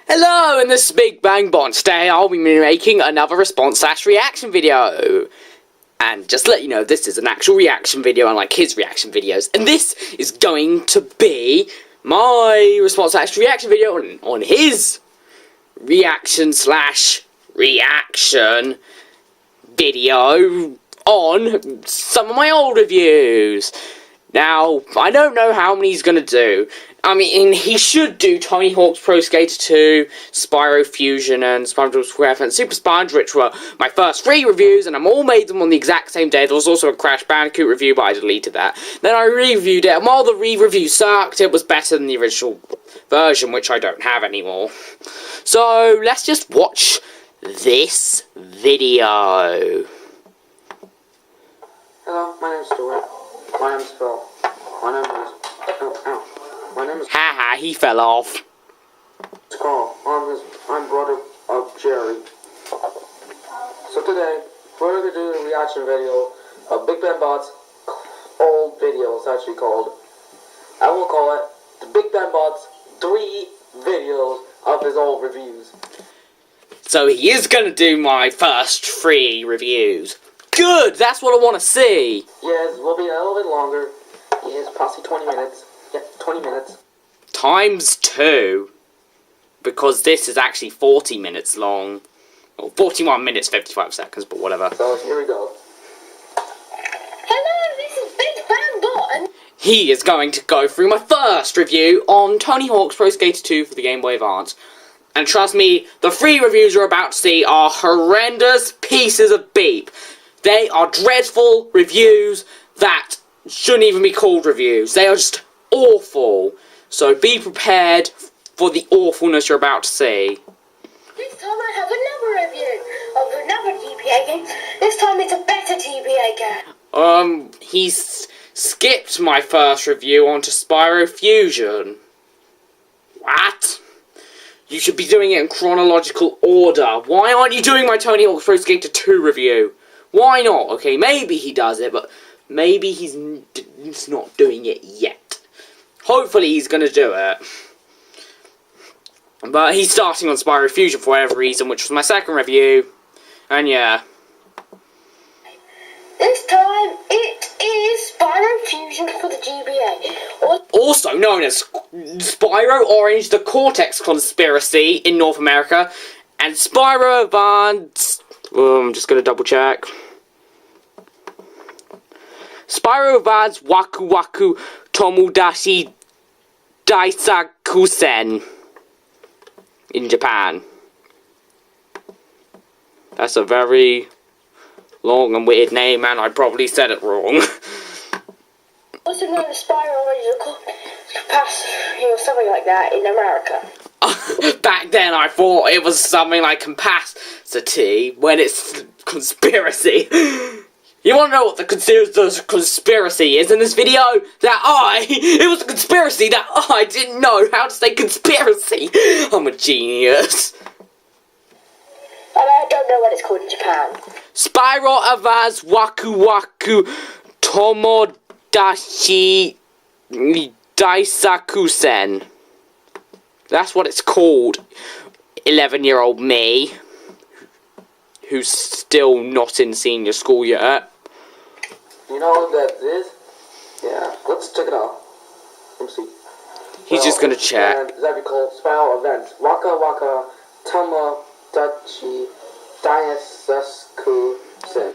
Hello, and this is Big Bang Bond. Today I'll be making another response/reaction video. And just to let you know, this is an actual reaction video, unlike his reaction videos. And this is going to be my response/reaction video on his reaction/reaction video on some of my old reviews. Now, I don't know how many he's gonna do. I mean, he should do Tony Hawk's Pro Skater 2, Spyro Fusion, and SpongeBob SquarePants and Super Sponge, which were my first 3 reviews, and I all made them on the exact same day. There was also a Crash Bandicoot review, but I deleted that. Then I re-reviewed it, and while the re-review sucked, it was better than the original version, which I don't have anymore. So, let's just watch this video. Hello, my name's Stuart. My name's Phil. My name is... My name is... Haha, he fell off. Carl. I'm brother of Jerry. So today, we're going to do a reaction video of Big Bang Bot's old video, it's actually called. I will call it the Big Bang Bot's 3 videos of his old reviews. So he is going to do my first 3 reviews. Good, that's what I want to see. Yes, we'll be a little bit longer. Yes, possibly 20 minutes. Yeah, 20 minutes. Times 2. Because this is actually 40 minutes long. Or 41 minutes, 55 seconds, but whatever. So, here we go. Hello, this is Big Bang Bot. He is going to go through my first review on Tony Hawk's Pro Skater 2 for the Game Boy Advance. And trust me, the 3 reviews you're about to see are horrendous pieces of beep. They are dreadful reviews that shouldn't even be called reviews. They are just awful. So be prepared for the awfulness you're about to see. This time I have another review of another GBA game. This time it's a better GBA game. He's skipped my first review onto Spyro Fusion. What? You should be doing it in chronological order. Why aren't you doing my Tony Hawk's Pro Skater 2 review? Why not? Okay, maybe he does it, but maybe he's not doing it yet. Hopefully he's going to do it. But he's starting on Spyro Fusion for whatever reason, which was my second review. And yeah. This time it is Spyro Fusion for the GBA. Also known as Spyro Orange, the Cortex Conspiracy in North America. And Spyro Advance... I'm just going to double check. Spyro Advance Waku Waku Tomodachi Daisakusen in Japan. That's a very long and weird name, and I probably said it wrong. Also known as Spyro Orange Capacity or something like that in America. Back then I thought it was something like capacity when it's conspiracy. You want to know what the conspiracy is in this video? It was a conspiracy that I didn't know how to say conspiracy. I'm a genius. And I don't know what it's called in Japan. Spyro Advance Waku Waku Tomodachi Daisakusen. That's what it's called. 11-year-old me, who's still not in senior school yet. You know what that is? Yeah, let's check it out. Let me see. He's just gonna check. And that'd be called Spyro Events. Waka Waka Tomodachi Daisakusen.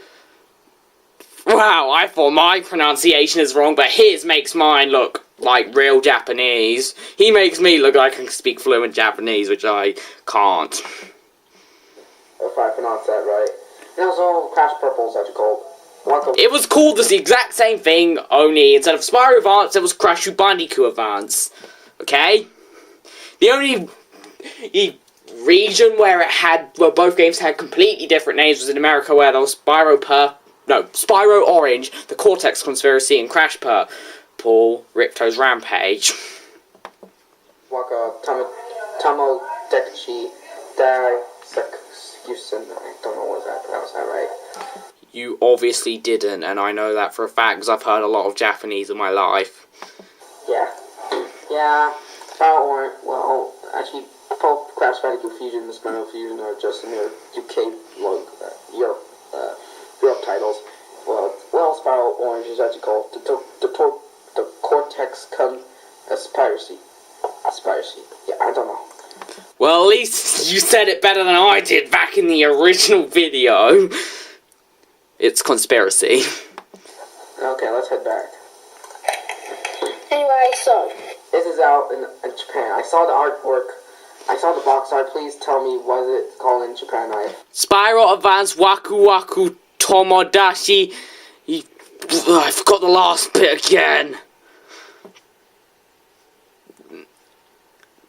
Wow, I thought my pronunciation is wrong, but his makes mine look like real Japanese. He makes me look like I can speak fluent Japanese, which I can't. If I pronounce that right. And also, Crash Purple's actually called Waka. It was called the exact same thing, only instead of Spyro Advance, it was Crash Bandicoot Advance. Okay? The only region where both games had completely different names was in America, where there was Spyro Orange, the Cortex Conspiracy, and Crash Purple, Ripto's Rampage. Waka Tomodachi Daisakusen. I don't know what that pronounced that right. You obviously didn't, and I know that for a fact because I've heard a lot of Japanese in my life. Yeah. Yeah. Spyro Orange. Well, actually, Crash Bandicoot Fusion and Spyro Fusion are just in their UK Europe titles. Well, Spyro Orange is actually called the Cortex Conspiracy. Yeah, I don't know. Well, at least you said it better than I did back in the original video. It's conspiracy. Okay, let's head back. Anyway, so This is out in Japan. I saw the artwork. I saw the box art. Please tell me what is it called in Japan. Spyro Advance Waku Waku Tomodachi. I forgot the last bit again.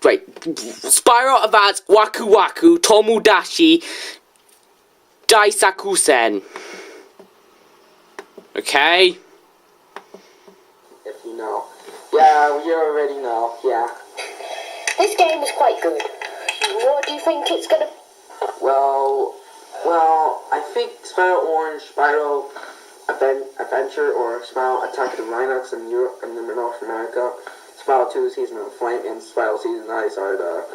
Wait. Spyro Advance Waku Waku Tomodachi Daisakusen. Okay. If you know. Yeah, you already know. Yeah. this game is quite good. What do you think it's gonna? Well, I think Spyro Orange, Spyro Adventure, or Spyro Attack of the Rhinox in Europe and in North America, Spyro 2 Season of the Flame, and Spyro Season Ice are the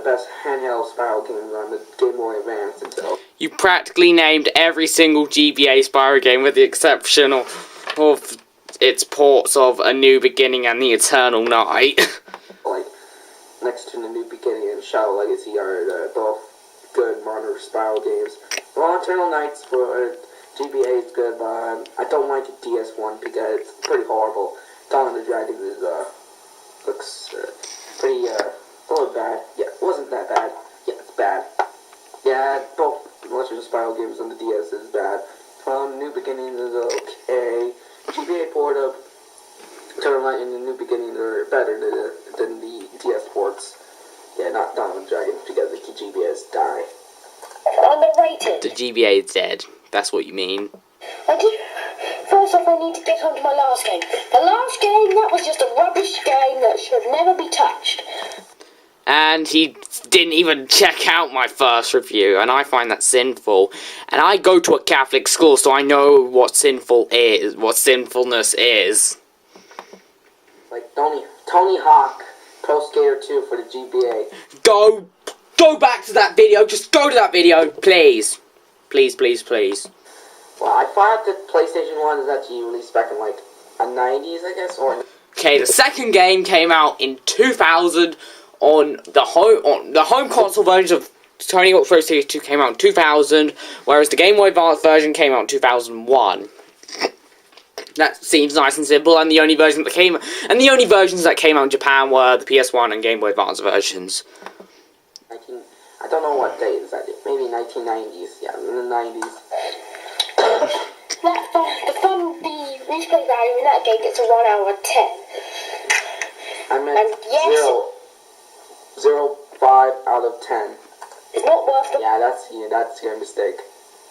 best handheld Spyro games on the Game Boy Advance until. You practically named every single GBA Spyro game with the exception of its ports of A New Beginning and The Eternal Night. Like, next to The New Beginning and Shadow Legacy are both good modern Spyro games. Well, Eternal Nights for GBA is good, but I don't like the DS one because it's pretty horrible. Dawn of the Dragons is, looks pretty, a little bad. Yeah, it wasn't that bad. Yeah, it's bad. Yeah, both Legend of Spyro games on the DS is bad. New Beginnings is okay. GBA port of Eternal Night and the New Beginnings are better than the DS ports. Yeah, not Dawn of the Dragons because the GBAs die. Underrated. The GBA is dead. That's what you mean. First off, I need to get on to my last game. The last game, that was just a rubbish game that should never be touched. And he didn't even check out my first review, and I find that sinful. And I go to a Catholic school, so I know what what sinfulness is. Like Tony Hawk, Pro Skater 2 for the GBA. Go back to that video. Just go to that video, please. Please, please, please. Well, I thought the PlayStation 1 is actually released back in like the 90s, I guess, or. Okay, the second game came out in 2000 on the home console version of Tony Hawk's Pro Skater 2 came out in 2000, whereas the Game Boy Advance version came out in 2001. That seems nice and simple, and the only versions that came out in Japan were the PS1 and Game Boy Advance versions. I don't know what date is that. Maybe 1990s. Yeah, in the 90s. The replay value in that game gets a 1 out of 10. I meant yes, 0.5 out of 10. It's not worth the that's your mistake.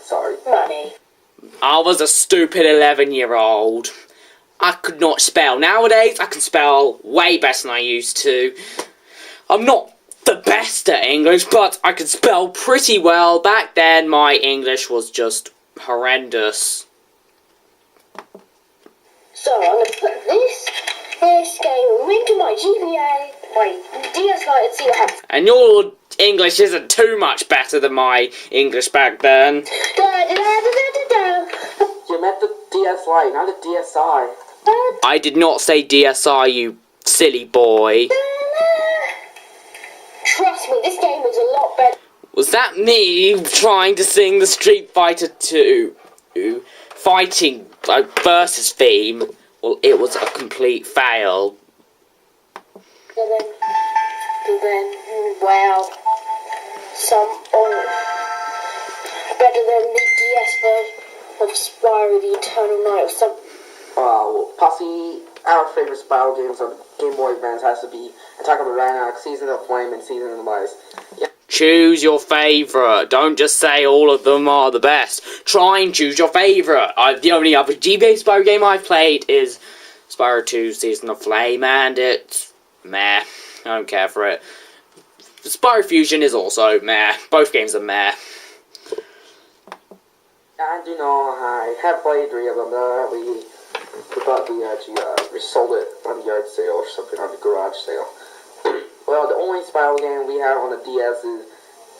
Sorry. money. I was a stupid 11-year-old. I could not spell. Nowadays, I can spell way better than I used to. I'm not the best at English, but I can spell pretty well. Back then, my English was just horrendous. So, I'm going to put this game into my GBA, my DS Lite, and see what happens. And your English isn't too much better than my English back then. You meant the DS Lite, not the DSi. I did not say DSi, you silly boy. Trust me, this game is a lot better. Was that me trying to sing the Street Fighter 2 fighting versus theme? Well, it was a complete fail. Well, better than the DS version of Spyro the Eternal Night or something. Posse, our favorite Spyro games on Game Boy Advance has to be Attack of the Rhinox, Season of Flame, and Season of the Ice. Yeah. Choose your favourite. Don't just say all of them are the best. Try and choose your favourite. The only other GBA Spyro game I've played is Spyro 2 Season of Flame, and it's meh. I don't care for it. Spyro Fusion is also meh. Both games are meh. And I have played 3 of them. We actually resold it on the yard sale or something, on the garage sale. Well, the only Spyro game we have on the DS is,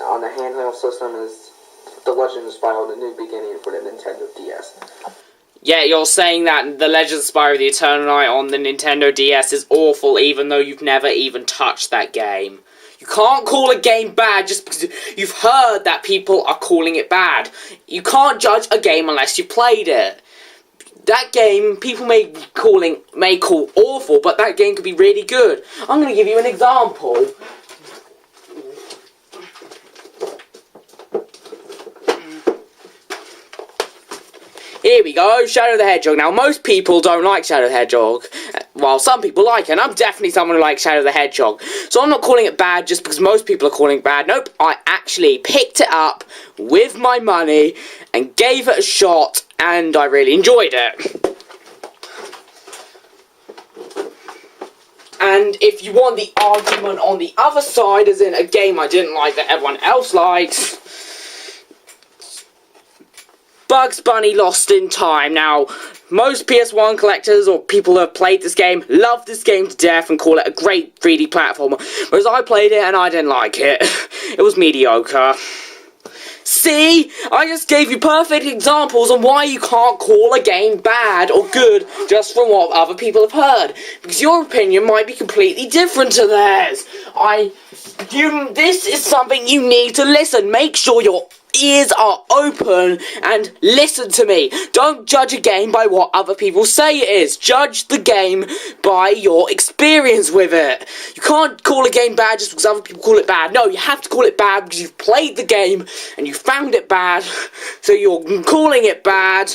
on the handheld system, is The Legend of Spyro: The New Beginning for the Nintendo DS. Yeah, you're saying that The Legend of Spyro: The Eternal Night on the Nintendo DS is awful, even though you've never even touched that game. You can't call a game bad just because you've heard that people are calling it bad. You can't judge a game unless you've played it. That game, people may call awful, but that game could be really good. I'm going to give you an example. Here we go, Shadow the Hedgehog. Now, most people don't like Shadow the Hedgehog. Well, some people like it, and I'm definitely someone who likes Shadow the Hedgehog. So I'm not calling it bad just because most people are calling it bad. Nope, I actually picked it up with my money and gave it a shot, and I really enjoyed it. And if you want the argument on the other side, as in a game I didn't like that everyone else likes, Bugs Bunny Lost in Time. Now, most PS1 collectors or people who have played this game love this game to death and call it a great 3D platformer, whereas I played it and I didn't like it. It was mediocre. See? I just gave you perfect examples on why you can't call a game bad or good just from what other people have heard. Because your opinion might be completely different to theirs. This is something you need to listen. Make sure your ears are open and listen to me. Don't judge a game by what other people say it is. Judge the game by your experience with it. You can't call a game bad just because other people call it bad. No, you have to call it bad because you've played the game and you found it bad, so you're calling it bad.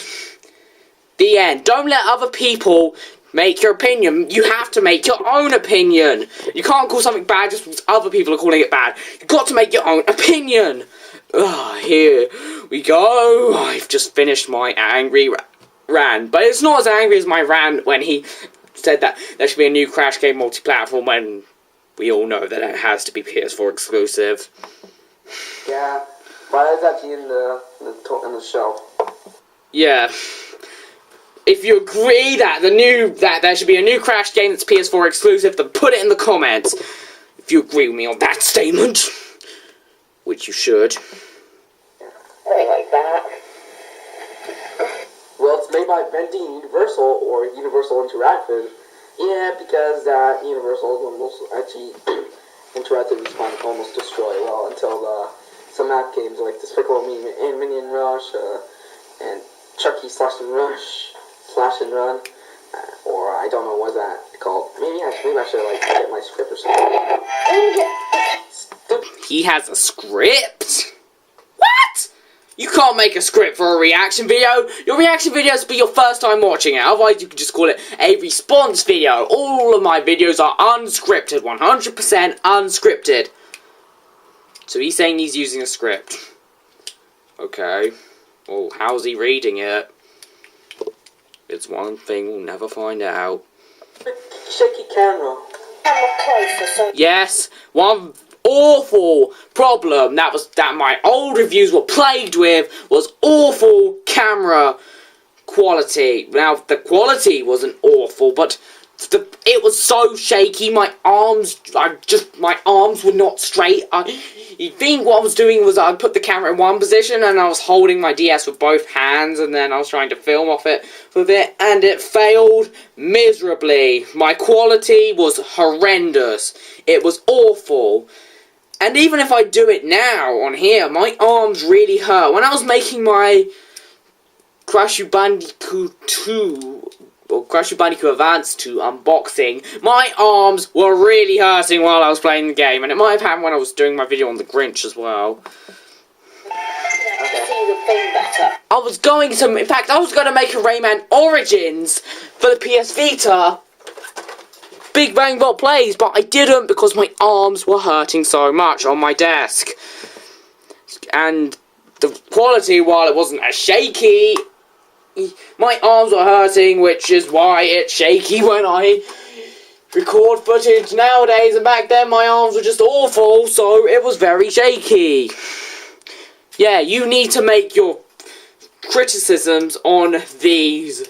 The end. Don't let other people make your opinion. You have to make your own opinion. You can't call something bad just because other people are calling it bad. You've got to make your own opinion. Here we go. I've just finished my angry rant, but it's not as angry as my rant when he said that there should be a new Crash game multi-platform when we all know that it has to be PS4 exclusive. Yeah, but it's actually in the show. Yeah. If you agree that there should be a new Crash game that's PS4 exclusive, then put it in the comments. If you agree with me on that statement. Which you should. Something like that. Well, it's made by Vending Universal or Universal Interactive. Yeah, because Universal almost actually Interactive is fine, almost destroyed. Well, until some app games like Despicable Me and Minion Rush and Chucky Slash and Run, or I don't know what's that called. Maybe I should get my script or something. He has a script? What? You can't make a script for a reaction video. Your reaction video has to be your first time watching it. Otherwise, you can just call it a response video. All of my videos are unscripted. 100% unscripted. So he's saying he's using a script. Okay. Well, how's he reading it? It's one thing we'll never find out. Shaky camera. Yes, one awful problem that my old reviews were plagued with was awful camera quality. Now, the quality wasn't awful, but it was so shaky. My arms were not straight. You think what I was doing was I put the camera in one position and I was holding my DS with both hands, and then I was trying to film off it with it, and it failed miserably. My quality was horrendous. It was awful. And even if I do it now on here, my arms really hurt. When I was making my Crash Bandicoot 2 or Crash Bandicoot Advance 2 unboxing, my arms were really hurting while I was playing the game, and it might have happened when I was doing my video on the Grinch as well. I was going to make a Rayman Origins for the PS Vita, MikeyAngryBird Please, but I didn't because my arms were hurting so much on my desk. And the quality, while it wasn't as shaky, my arms were hurting, which is why it's shaky when I record footage nowadays, and back then my arms were just awful, so it was very shaky. Yeah, you need to make your criticisms on these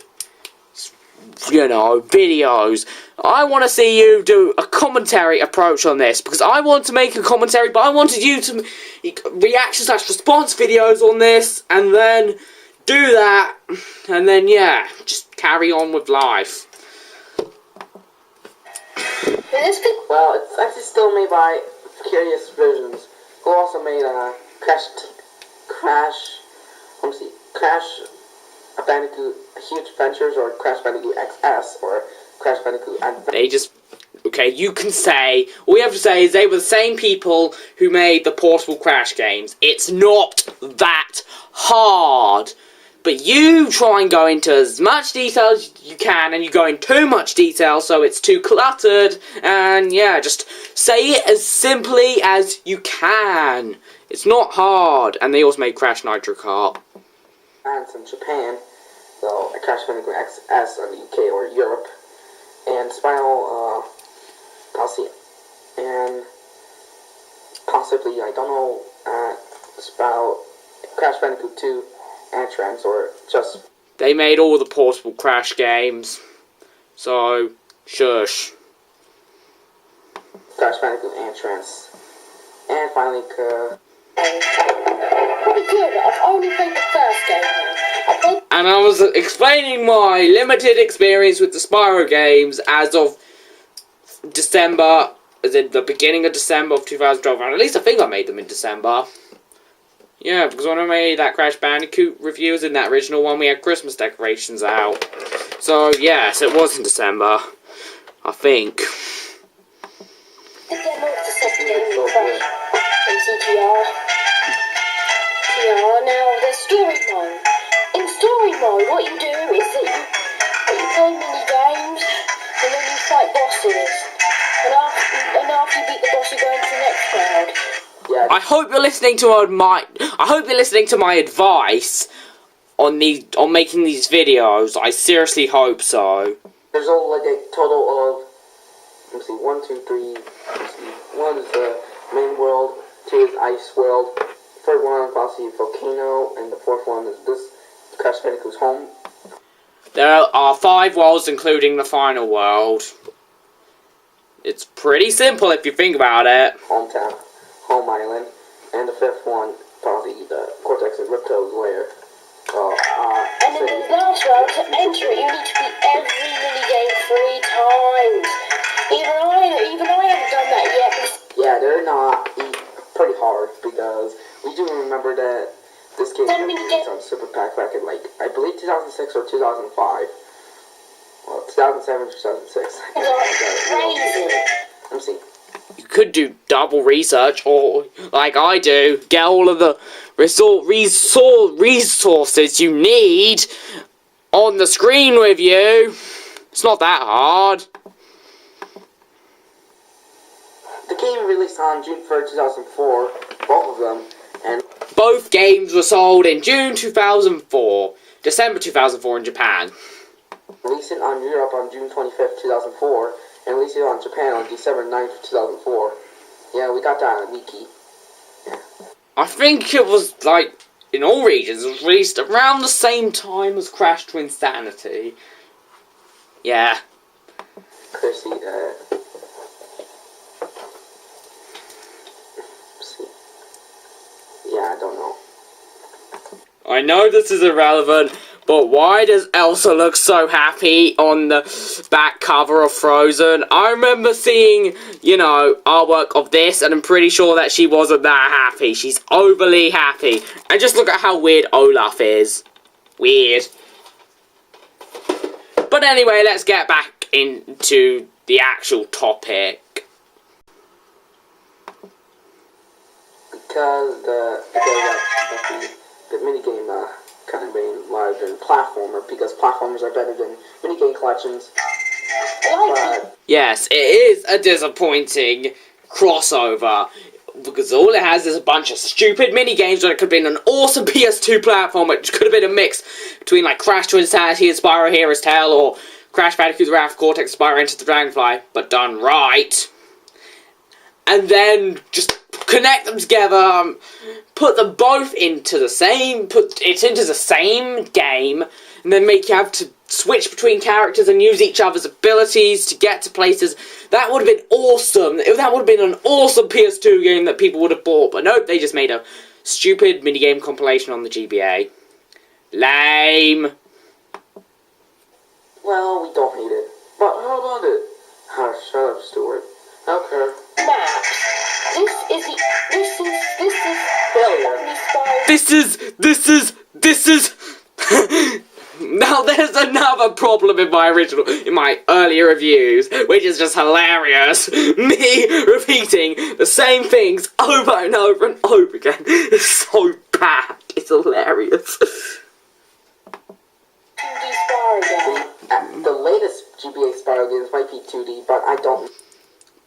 you know, videos. I want to see you do a commentary approach on this, because I want to make a commentary, but I wanted you to reaction/response videos on this, and then do that, and then, yeah, just carry on with life. Well, it's actually still made by Curious Visions, who also made Crash Bandicoot Huge Adventures, or Crash Bandicoot XS, or Crash Bandicoot Okay, you can say, all you have to say is they were the same people who made the Portable Crash games. It's not that hard. But you try and go into as much detail as you can, and you go in too much detail, so it's too cluttered, and yeah, just say it as simply as you can. It's not hard. And they also made Crash Nitro Kart. And in Japan, so Crash Bandicoot XS in the UK or Europe, and Spiral, and possibly, I don't know, Spiral, Crash Bandicoot 2, Entrance, or just... They made all the Portable Crash games, so, shush. Crash Bandicoot Entrance, and finally, Pretty good. I've only played the first game. And I was explaining my limited experience with the Spyro games as of December, as in the beginning of December of 2012, and at least I think I made them in December. Yeah, because when I made that Crash Bandicoot review, in that original one, we had Christmas decorations out. So, yes, it was in December, I think. The demo of the second game from CTR. Now, there's story mode. In story mode, what you do is that you play mini games, and then you fight bosses. And after you beat the boss, you go into the next round. yeah, I hope you're listening to my advice on making these videos. I seriously hope so. there's all like a total of, let me see, 1, 2, 3, let's see, 1 is the main world, 2 is ice world, 3rd one is possibly volcano, and the 4th one is this Crash Bandicoot's home. There are 5 worlds, including the final world. It's pretty simple if you think about it. Hometown, home island, and the 5th one, probably the Cortex and Ripto's lair. And in the last round, to enter it, you need to beat every minigame 3 times. Even I haven't done that yet. Yeah, they're not pretty hard, because we do remember that this game was released on Super Pack back in, like, I believe 2006 or 2005. Well, 2007 or 2006. Crazy. Let me see. You could do double research, or, like I do, get all of the resources you need on the screen with you. It's not that hard. The game released on June 3rd, 2004, both of them, and Both games were sold in June 2004, December 2004 in Japan. released it on Europe on June 25th, 2004, and released it on Japan on December 9th, 2004. Yeah, we got that on a wiki. I think it was, like, in all regions, it was released around the same time as Crash to Insanity. Yeah. Chrissy, see. Yeah, I don't know. I know this is irrelevant, but why does Elsa look so happy on the back cover of Frozen? I remember seeing, you know, artwork of this, and I'm pretty sure that she wasn't that happy. She's overly happy. And just look at how weird Olaf is. Weird. But anyway, let's get back into the actual topic. Because the minigame kind of being larger than platformer, because platformers are better than minigame collections. But Yes, it is a disappointing crossover, because all it has is a bunch of stupid minigames when it could have been an awesome PS2 platform, which could have been a mix between, like, Crash to Insanity and Spyro Hero's Tale, or Crash Bandicoot the Wrath of Cortex, Spyro Enter the Dragonfly, but done right. And then just connect them together, put them both into the same, put it into the same game, and then make you have to switch between characters and use each other's abilities to get to places. That would have been awesome. That would have been an awesome PS2 game that people would have bought. But nope, they just made a stupid minigame compilation on the GBA. Lame. Well, we don't hate it. But hold on to it. Shut up, Stuart. Okay. Maps. This is Failure. This is Now there's another problem in my earlier reviews, which is just hilarious. Me repeating the same things over and over and over again. It's so bad. It's hilarious. 2D Spyro game. The latest GBA Spyro games might be 2D, but I don't.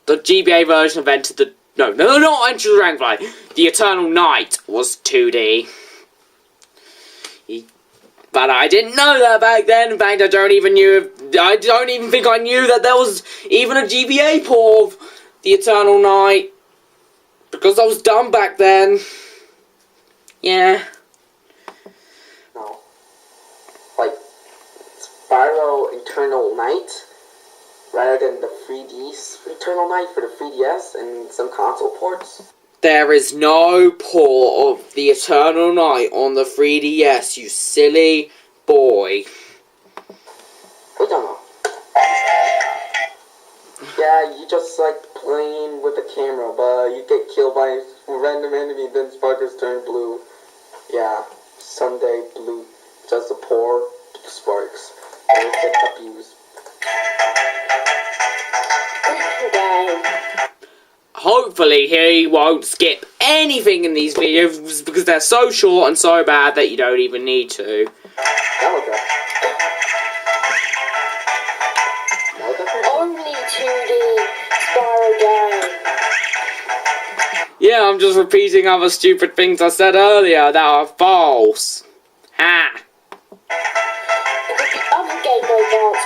The GBA version of Enter the... No, not Enter the Dragonfly. The Eternal Night was 2D. But I didn't know that back then. In fact, I don't even think I knew that there was even a GBA port of The Eternal Night. Because I was dumb back then. Yeah. No. Like, Spyro Eternal Night, rather than the 3D Eternal Night for the 3DS and some console ports. There is no port of The Eternal Night on the 3DS, you silly boy. We don't know. Yeah, you just like playing with the camera, but you get killed by a random enemy, then sparkles turn blue. Yeah, Sunday blue, just the poor sparks. They get abused. Hopefully he won't skip anything in these videos because they're so short and so bad that you don't even need to. Only 2D Spyro game. Yeah, I'm just repeating other stupid things I said earlier that are false. Ha! Because the other Game Boy Advance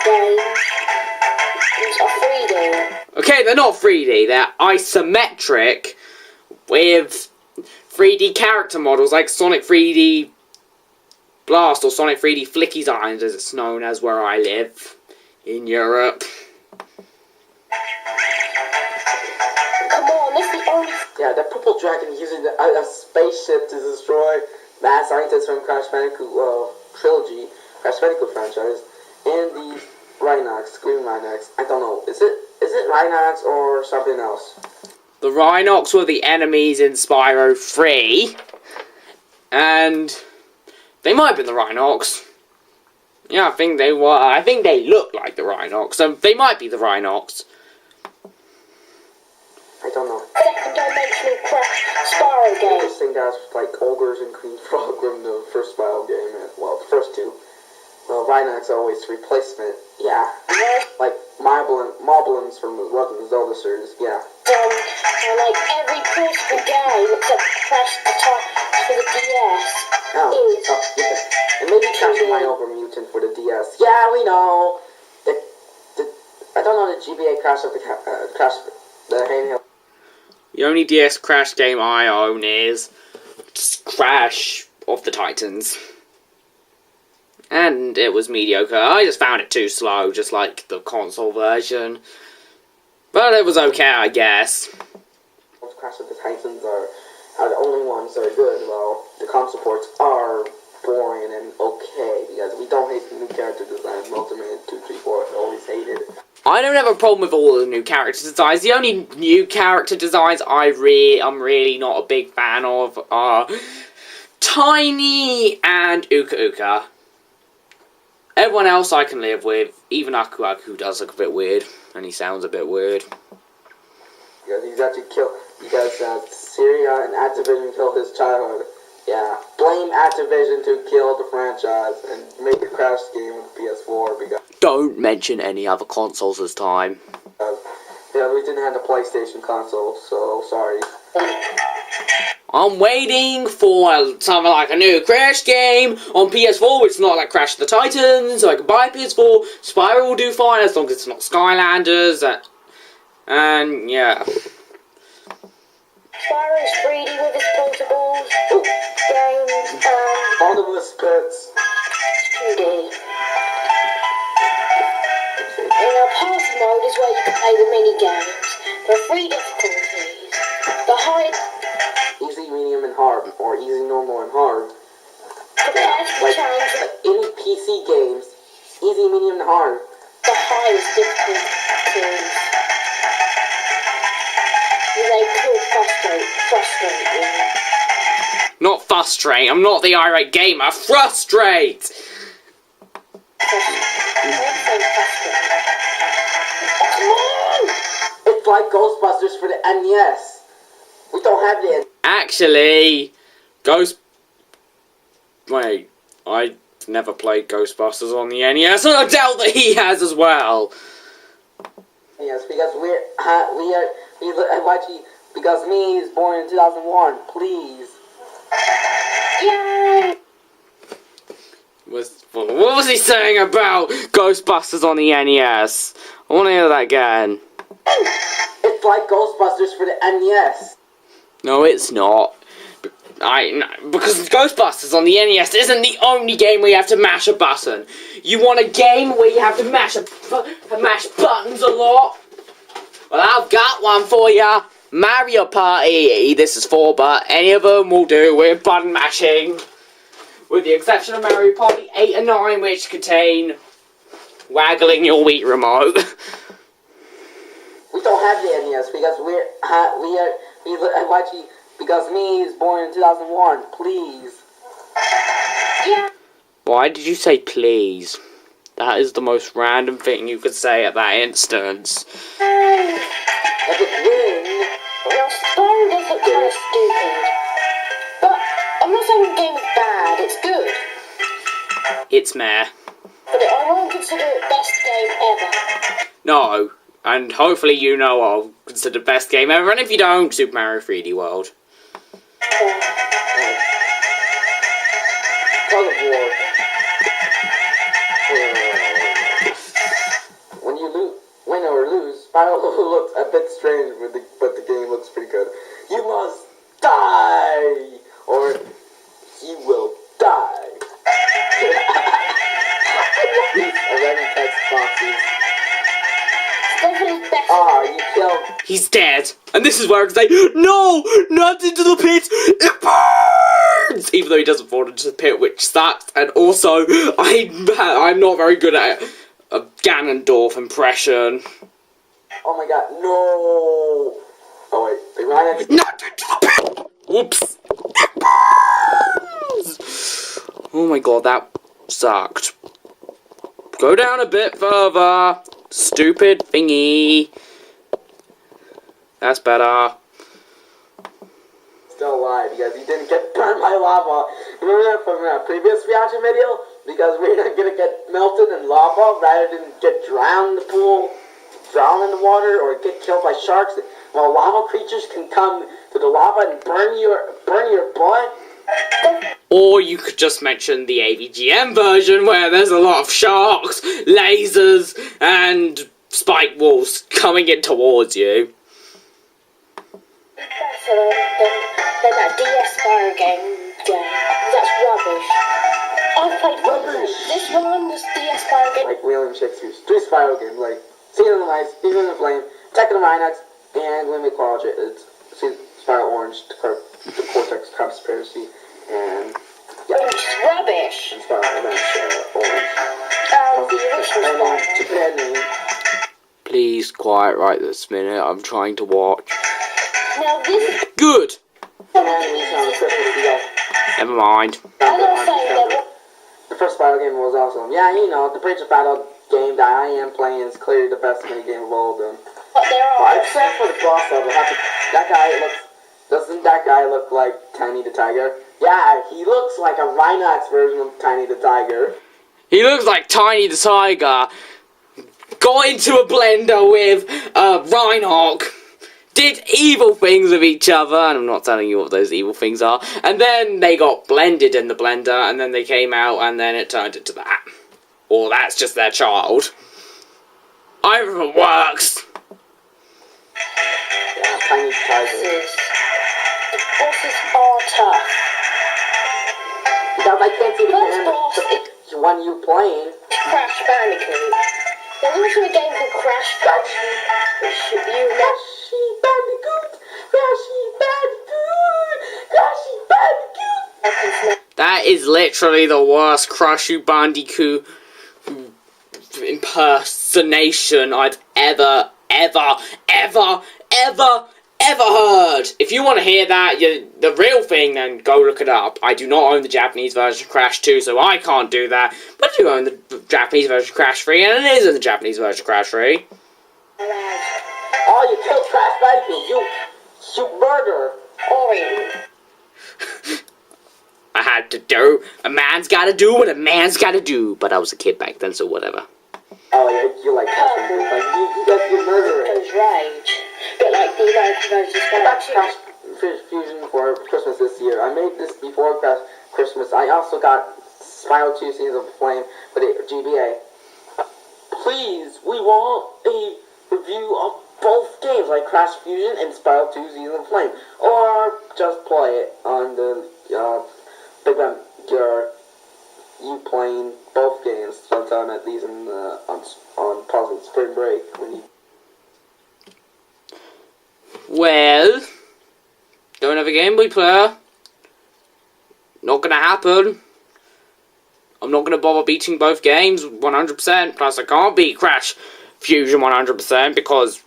games are 3D. Okay, they're not 3D, they're isometric with 3D character models like Sonic 3D Blast or Sonic 3D Flicky's Island as it's known as where I live in Europe. Come on, that's the only... Yeah, that purple dragon using a spaceship to destroy mad scientists from Crash Bandicoot trilogy, Crash Bandicoot franchise, and the Rhinox, Green Rhinox. I don't know. Is it Rhinox or something else? The Rhinox were the enemies in Spyro 3, and they might have been the Rhinox. Yeah, I think they were. I think they look like the Rhinox, so they might be the Rhinox. I don't know. second dimensional Crash Spyro game. Interesting guys like Ogres and Green Frog from the first Spyro game, and, well, the first two. Well, Rhinox always replacement. Yeah. Like Moblins from the Legend of Zelda series. Yeah. Like every possible game except Crash the for the DS is. Yeah. And maybe Crash Over Mutant for the DS. Yeah, we know. I don't know the GBA Crash of the handheld. The only DS Crash game I own is Crash of the Titans. And it was mediocre. I just found it too slow, just like the console version. But it was okay, I guess. Crash of the Titans are the only ones that are good. Well, the console ports are boring and okay, because we don't hate the new character designs. Ultimate 2, 3, 4 always hated. I don't have a problem with all the new character designs. The only new character designs I'm really not a big fan of are Tiny and Uka Uka. Everyone else I can live with, even Aku Aku does look a bit weird, and he sounds a bit weird. Yeah, he's actually killed, because Syria and Activision killed his childhood. Yeah, blame Activision to kill the franchise and make a Crash game with PS4 because... Don't mention any other consoles this time. Yeah, we didn't have the PlayStation console, so sorry. I'm waiting for something like a new Crash game on PS4, which is not like Crash of the Titans, so I can buy PS4. Spyro will do fine as long as it's not Skylanders, and yeah. Spyro's 3D with his portables, games, and... Bottomless pits. 2D. In our party mode is where you can play the mini games. There are 3 difficulties. The high, Easy, medium, and hard, or easy, normal, and hard. competitive challenge, Like any PC games, easy, medium, and hard. the highest difficulties. They could frustrate you. Not frustrate. I'm not the irate gamer. Frustrate! It's like Ghostbusters for the NES. We don't have it. Actually, Wait, I never played Ghostbusters on the NES, and I doubt that he has as well. Yes, because because me is born in 2001. Please. Yay! What was he saying about Ghostbusters on the NES? I want to hear that again. It's like Ghostbusters for the NES. No, it's not. Because Ghostbusters on the NES isn't the only game where you have to mash a button. You want a game where you have to mash buttons a lot? Well, I've got one for ya. Mario Party. This is 4, but any of them will do with button mashing. With the exception of Mario Party 8 and 9, which contain waggling your Wii remote. We don't have the NES because because me is born in 2001. Please. Yeah. Why did you say please? That is the most random thing you could say at that instance. If it win, Well, Spyro does look kind of stupid. But I'm not saying the game is bad, it's good. It's meh. But I won't consider it best game ever. No. And hopefully you know I'll consider best game ever, and if you don't, Super Mario 3D World. Tug of War. When you win or lose, Spyro looks a bit strange, but the game looks pretty good. You must die, or he will die. These are random text boxes. Definitely best. You killed. He's dead. And this is where I can say, no, not into the pit, it burns! Even though he doesn't fall into the pit, which sucks. And also, I'm not very good at a Ganondorf impression. Oh my god, no! Oh wait, they ran at Not into the pit! Whoops. It burns! Oh my god, that sucked. Go down a bit further. Stupid thingy. That's better. Still alive because he didn't get burned by lava. Remember that from a previous reaction video? Because we're not gonna get melted in lava rather than get drowned in the pool, drown in the water, or get killed by sharks. Well, lava creatures can come to the lava and burn your butt. Or you could just mention the AVGM version where there's a lot of sharks, lasers, and spike walls coming in towards you. Better than that DS Spyro game. That's rubbish. I've played Rubbish. This one, this DS Spyro game. Like William Shakespeare's 3 Spyro games, like Season of the Ice, Season of the Flame, Attack of the Rhinox, and Limit Quadra. It's Spyro Orange, the Cortex Conspiracy, and It's rubbish. and Spyro Orange. The original And Spyro. Japan name. Please, quiet right this minute. I'm trying to watch. Now this is Good! probably And the we sound easiest Christmas video. Never mind. I gotta say that The first Spyro game was awesome. Yeah, you know, the Bridge of Battle game that I am playing is clearly the best minigame of all of them. but there Well, are except for the boss level, doesn't that guy look like Tiny the Tiger? Yeah, he looks like a Rhinox version of Tiny the Tiger. He looks like Tiny the Tiger. Got into a blender with Rhinoc. Did evil things with each other, and I'm not telling you what those evil things are. And then they got blended in the blender, and then they came out, and then it turned into that. Or that's just their child. Either of them works. Yeah, Tiny the Tiger. the bosses are tough. Because I can't see the First camera. boss, one you playing. Crash Bandicoot. There's also a game called Crash Bandicoot, which you know. Crashy Bandicoot! Crashy Bandicoot! Crashy Bandicoot! That is literally the worst Crash Bandicoot impersonation I've ever heard. If you want to hear that, the real thing, then go look it up. I do not own the Japanese version of Crash 2, so I can't do that. But I do own the Japanese version of Crash 3, and it is in the Japanese version of Crash 3. Oh, you killed Crash Bandicoot, you murderer. Orion. I had to do. A man's gotta do what a man's gotta do. But I was a kid back then, so whatever. Oh, you like Crash Bandicoot. Like, you murderer. Goes Rage. Bit like the American version of I got Crash. Crash Fusion for Christmas this year. I made this before Christmas. I also got Spyro 2 Seasons of Flame for the GBA. Please, we want a review of both games, like Crash Fusion and Spyro 2 Seasons of Flame. Or just play it on the Big Ben. You playing both games sometime, at least on Puzzle Spring Break when you. Well, don't have a Game Boy player. Not gonna happen. I'm not gonna bother beating both games 100%. Plus, I can't beat Crash Fusion 100% because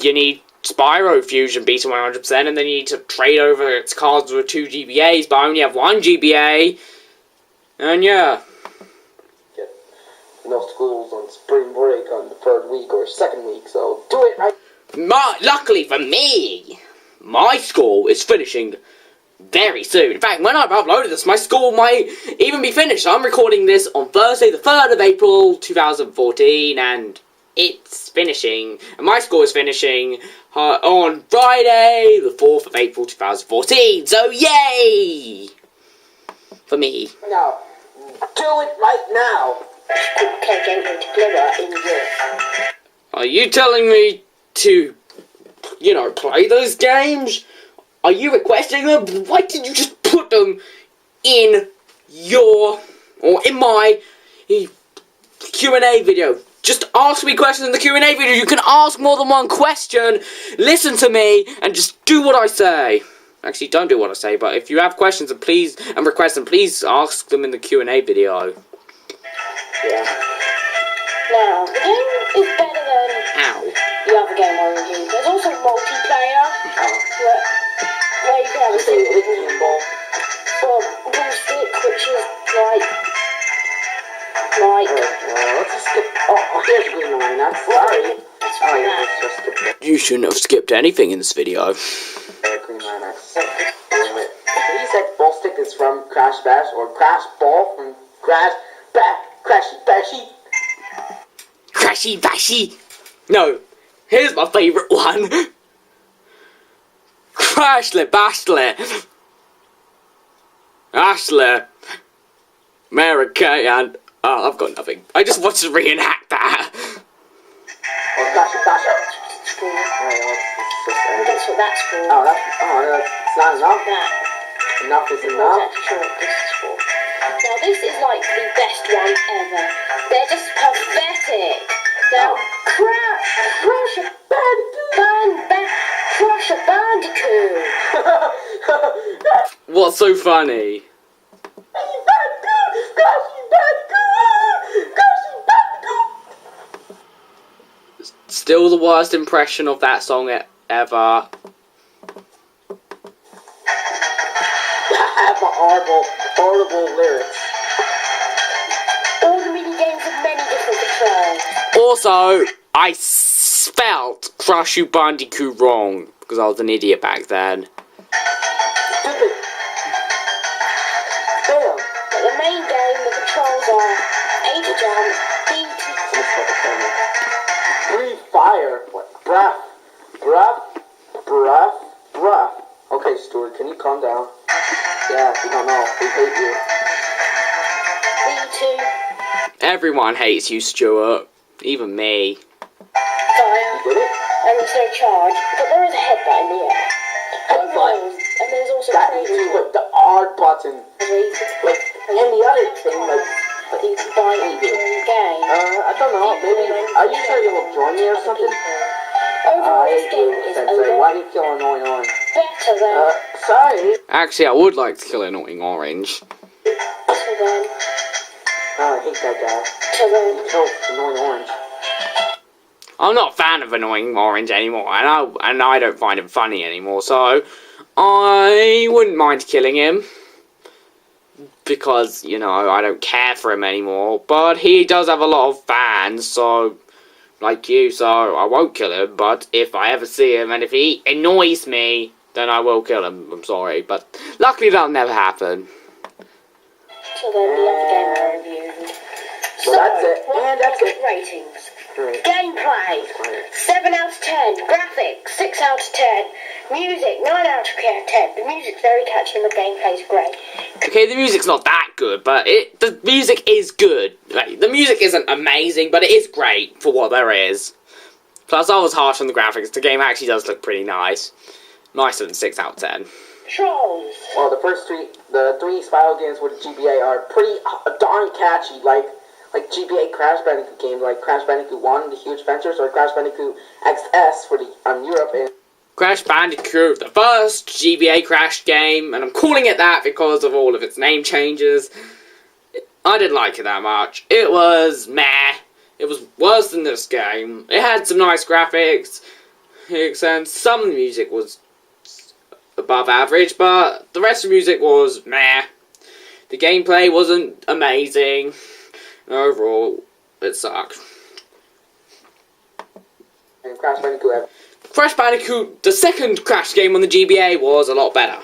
you need Spyro Fusion beaten 100%, and then you need to trade over its cards with 2 GBAs, but I only have 1 GBA. And yeah. Get no schools on spring break on the third week or second week, so do it right. Luckily for me, my school is finishing very soon. In fact, when I've uploaded this, my school might even be finished. I'm recording this on Thursday, the 3rd of April, 2014, and it's finishing. And my school is finishing on Friday, the 4th of April, 2014. So, yay! For me. Now, do it right now. Are you telling me to, play those games? Are you requesting them? Why did you just put them in my Q&A video? Just ask me questions in the Q&A video. You can ask more than one question. Listen to me and just do what I say. Actually, don't do what I say, but if you have questions and request them, please ask them in the Q&A video. Yeah. Now, the game is better than the other game I reviewed. There's also multiplayer, where you can have a single ball stick, which is like. Let's just skip. Oh, here's Green Line. I'm sorry. Let's just skip that. You shouldn't have skipped anything in this video. Green Line X. He said ball stick is from Crash Bash, or Crash Ball from Crashy Bashy. Crashy Bashy. No, here's my favourite one. Crashly Bashly. Ashley. Mary Kay and... Oh, I've got nothing. I just want to reenact that. Or Crashy Bashy. That's what that's for. That's not enough. Enough is enough. Now this is like the best one ever. They're just pathetic. Now, Crash a Bandicoot. What's so funny? Still the worst impression of that song ever. Horrible lyrics. All the mini games have many different controls. Also, I spelt Crash Bandicoot wrong because I was an idiot back then. Stupid. Fail. But the main game, the controls are A to jump, B to... Breathe fire. What? Breath. Okay, Stuart, can you calm down? Yeah, we don't know. We hate you. B2. Everyone hates you, Stuart. Even me. Fire. You did it? And there's no charge, but there is a headbutt in the air. Headbutt? And there's also That crazy. is like the R button. Like any other thing, like on me or something? Overall, this game is a Sensei. lot Why do you kill Annoying Orange? better than. Sorry. Actually, I would like to kill Annoying Orange. To them. Oh, I hate that guy. To them. He killed Annoying Orange. I'm not a fan of Annoying Orange anymore, and I don't find him funny anymore, so I wouldn't mind killing him. Because, you know, I don't care for him anymore. But he does have a lot of fans, so, like you, so I won't kill him. But if I ever see him, and if he annoys me, then I will kill him. I'm sorry, but luckily that'll never happen. To them, the other game I reviewed. So that's it. And that's it. Ratings. Great. Gameplay, 7 out of 10. Graphics, 6 out of 10. Music, 9 out of 10. The music's very catchy and the gameplay's great. Okay, the music's not that good, but the music is good. Like, the music isn't amazing, but it is great for what there is. Plus, I was harsh on the graphics. The game actually does look pretty nice. Nicer than 6 out of 10. Trolls. Well, the three Spyro games with GBA are pretty darn catchy, like GBA Crash Bandicoot games, like Crash Bandicoot 1, The Huge Adventures, or Crash Bandicoot XS for the Europe. And Crash Bandicoot, the first GBA Crash game, and I'm calling it that because of all of its name changes. I didn't like it that much. It was meh. It was worse than this game. It had some nice graphics, and some of the music was above average, but the rest of the music was meh. The gameplay wasn't amazing. Overall, it sucked. And Crash Bandicoot. Crash Bandicoot, the second Crash game on the GBA, was a lot better.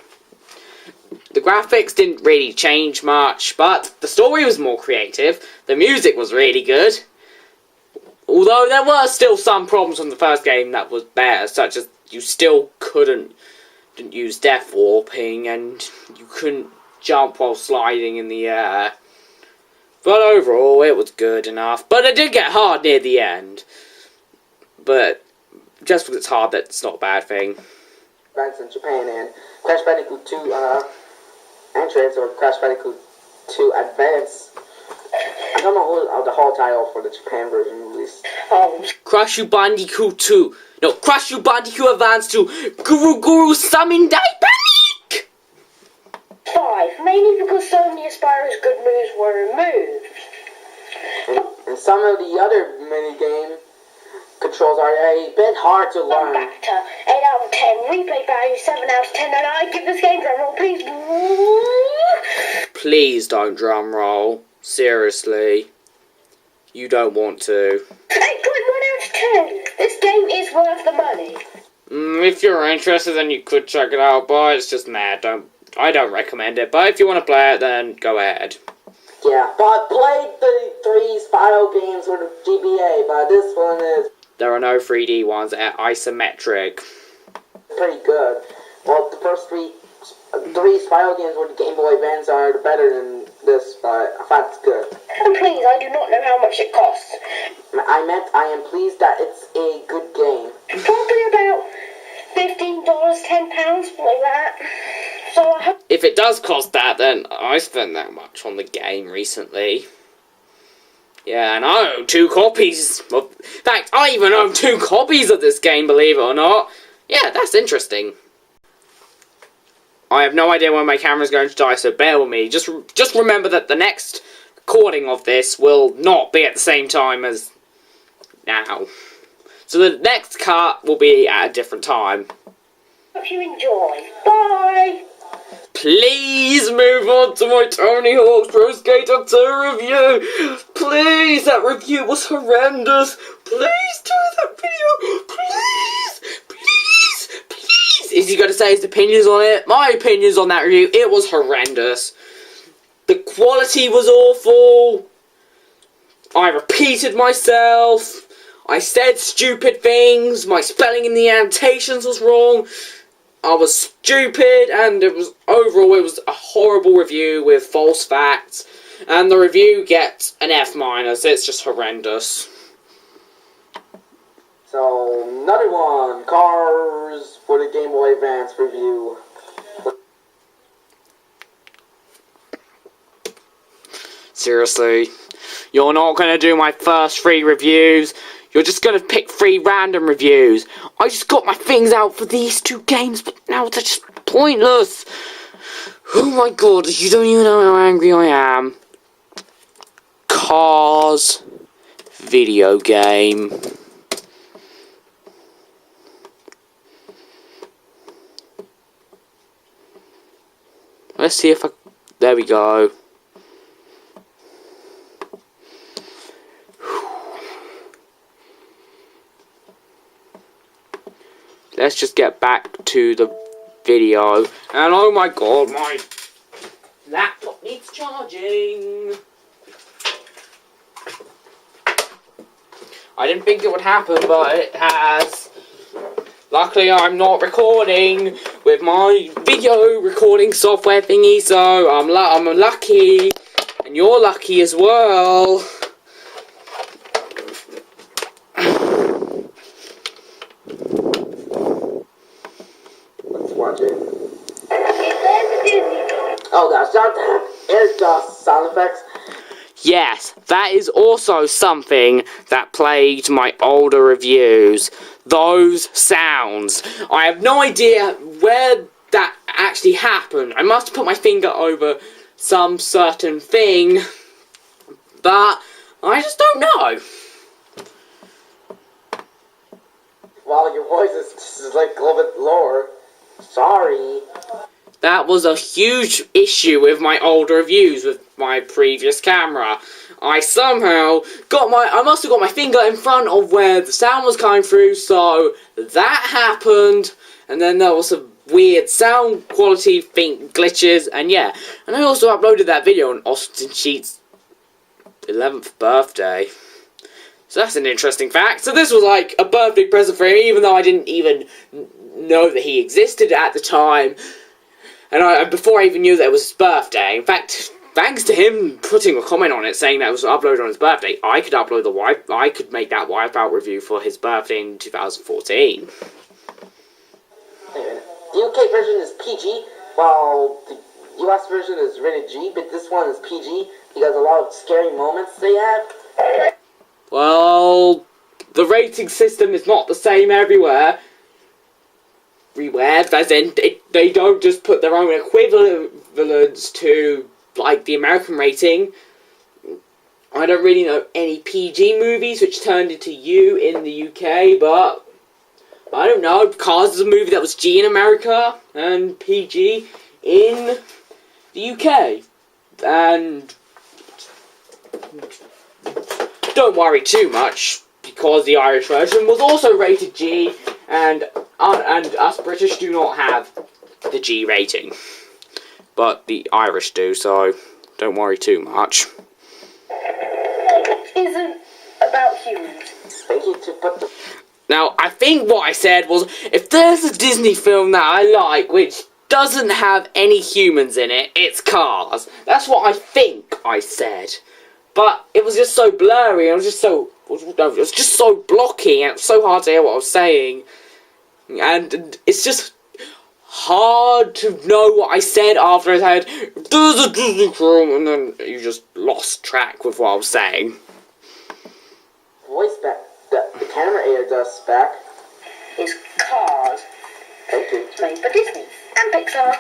The graphics didn't really change much, but the story was more creative. The music was really good. Although there were still some problems from the first game that was better, such as you still didn't use death warping, and you couldn't jump while sliding in the air. But overall, it was good enough. But it did get hard near the end. But just because it's hard, that's not a bad thing. Bands in Japan, and Crash Bandicoot 2 Entrance, or Crash Bandicoot 2 Advance. I don't know the whole title for the Japan version released. Crash Bandicoot 2. No, Crash Bandicoot Advance 2. Guru Guru Summon Dai Panic! 5. Mainly because so many of Spyro's good moves were removed. And some of the other minigame controls are a bit hard to learn. Back to 8 out of 10. Replay value 7 out of 10. And I give this game drum roll, please. Please don't drum roll. Seriously. You don't want to. 8.1 out of 10. This game is worth the money. If you're interested, then you could check it out, but it's just mad. I don't recommend it, but if you want to play it, then go ahead. Yeah, but play the 3 Spyro games with the GBA, but this one is There are no 3D ones, they're isometric. pretty good. Well, the first three Spyro games with the Game Boy Advance are better than this, but I thought it's good. And please, I do not know how much it costs. I am pleased that it's a good game. Probably about $15, £10, something like that. So I hope. If it does cost that, then I spent that much on the game recently. Yeah, and I own 2 copies. In fact, I even own 2 copies of this game, believe it or not. Yeah, that's interesting. I have no idea when my camera's going to die, so bear with me. Just remember that the next recording of this will not be at the same time as now. So the next cut will be at a different time. Hope you enjoy. Bye! Please move on to my Tony Hawk's Pro Skater 2 review. Please, that review was horrendous. Please do that video. Please, please, please. Is he going to say his opinions on it? My opinions on that review, it was horrendous. The quality was awful. I repeated myself. I said stupid things. My spelling in the annotations was wrong. I was stupid, and overall it was a horrible review with false facts, and the review gets an F-. It's just horrendous. So, another one, Cars for the Game Boy Advance review. Seriously, you're not going to do my first 3 reviews. you're just gonna pick 3 random reviews. I just got my things out for these 2 games, but now they're just pointless. Oh my god, you don't even know how angry I am. Cars video game. Let's see if I... There we go. Let's just get back to the video. And oh my god, my laptop needs charging. I didn't think it would happen, but it has. Luckily, I'm not recording with my video recording software thingy, so I'm lucky, and you're lucky as well. Let's watch it. Oh gosh, there's just sound effects. Yes, that is also something that plagued my older reviews. Those sounds. I have no idea where that actually happened. I must have put my finger over some certain thing, but I just don't know. Wow, your voice is just like a little bit lower. Sorry. That was a huge issue with my older reviews with my previous camera. I must have got my finger in front of where the sound was coming through, so that happened, and then there was some weird sound quality glitches, and yeah. And I also uploaded that video on Austin Sheet's 11th birthday. So that's an interesting fact. So this was like a birthday present for him, even though I didn't even know that he existed at the time. And before I even knew that it was his birthday. In fact, thanks to him putting a comment on it saying that it was uploaded on his birthday, I could make that Wipeout review for his birthday in 2014. The UK version is PG, while the US version is rated G, but this one is PG because a lot of scary moments they have. Well, the rating system is not the same everywhere. As in, they don't just put their own equivalents to, like, the American rating. I don't really know any PG movies which turned into U in the UK, but I don't know. Cars is a movie that was G in America and PG in the UK. And don't worry too much, because the Irish version was also rated G, and us British do not have the G rating, but the Irish do, so don't worry too much. It isn't about humans. Thank you to put the... Now, I think what I said was, if there's a Disney film that I like which doesn't have any humans in it, it's Cars. That's what I think I said. But it was just so blurry, it was just so blocky, and it was so hard to hear what I was saying. And it's just hard to know what I said after I said, there's a Disney film, and then you just lost track with what I was saying. Voice back. The camera aired us back. Is Cars. Thank you. It's made by Disney and Pixar.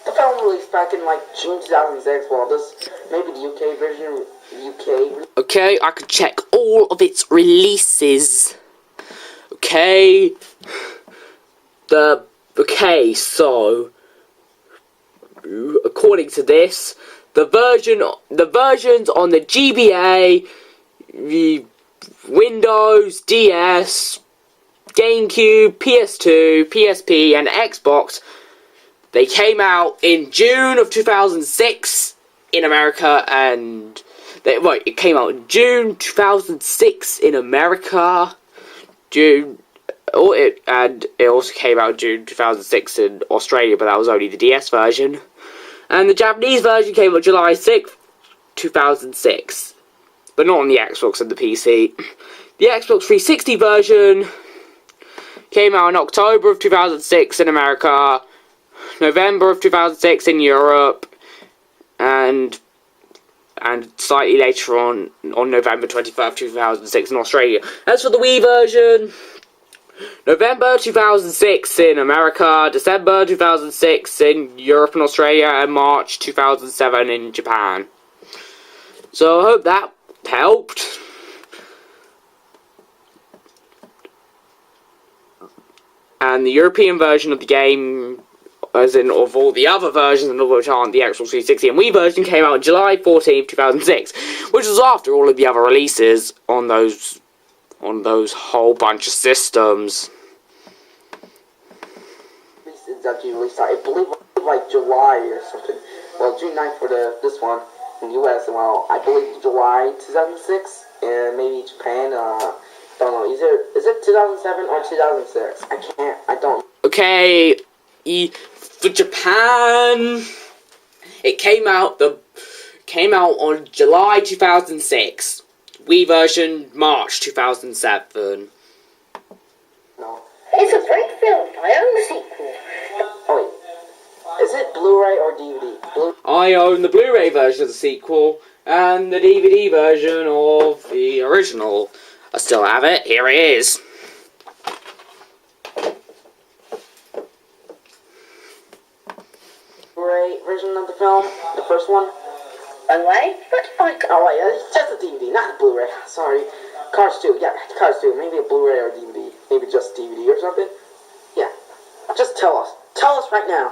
The film released back in like June 2006, while this maybe the UK version, Okay, I could check all of its releases. Okay. So according to this, the versions on the GBA, the Windows, DS, GameCube, PS2, PSP, and Xbox, they came out in June of 2006 in America, and it came out in June 2006 in America, and it also came out in June 2006 in Australia, but that was only the DS version. And the Japanese version came out July 6th, 2006. But not on the Xbox and the PC. The Xbox 360 version came out in October of 2006 in America, November of 2006 in Europe, and and slightly later on November 23rd, 2006 in Australia. As for the Wii version, November 2006 in America, December 2006 in Europe and Australia, and March 2007 in Japan. So I hope that helped. And the European version of the game, as in of all the other versions, and which aren't the actual 360 and Wii version, came out on July 14th, 2006, which was after all of the other releases on those whole bunch of systems. It's actually released, I believe, like July or something. Well, June 9th for this one in the US, and well, I believe July 2006, and maybe Japan, don't know, is it 2007 or 2006? I don't. Okay, for Japan, it came out on July 2006. Wii version March 2007. No. It's a great film. I own the sequel. Oh wait, is it Blu-ray or DVD? I own the Blu-ray version of the sequel and the DVD version of the original. I still have it. Here it is. Blu-ray version of the film, the first one. Away, but I got. Oh wait, it's just a DVD, not a Blu-ray. Sorry. Cars 2, yeah, Cars 2. Maybe a Blu-ray or DVD. Maybe just DVD or something. Yeah. Just tell us. Tell us right now.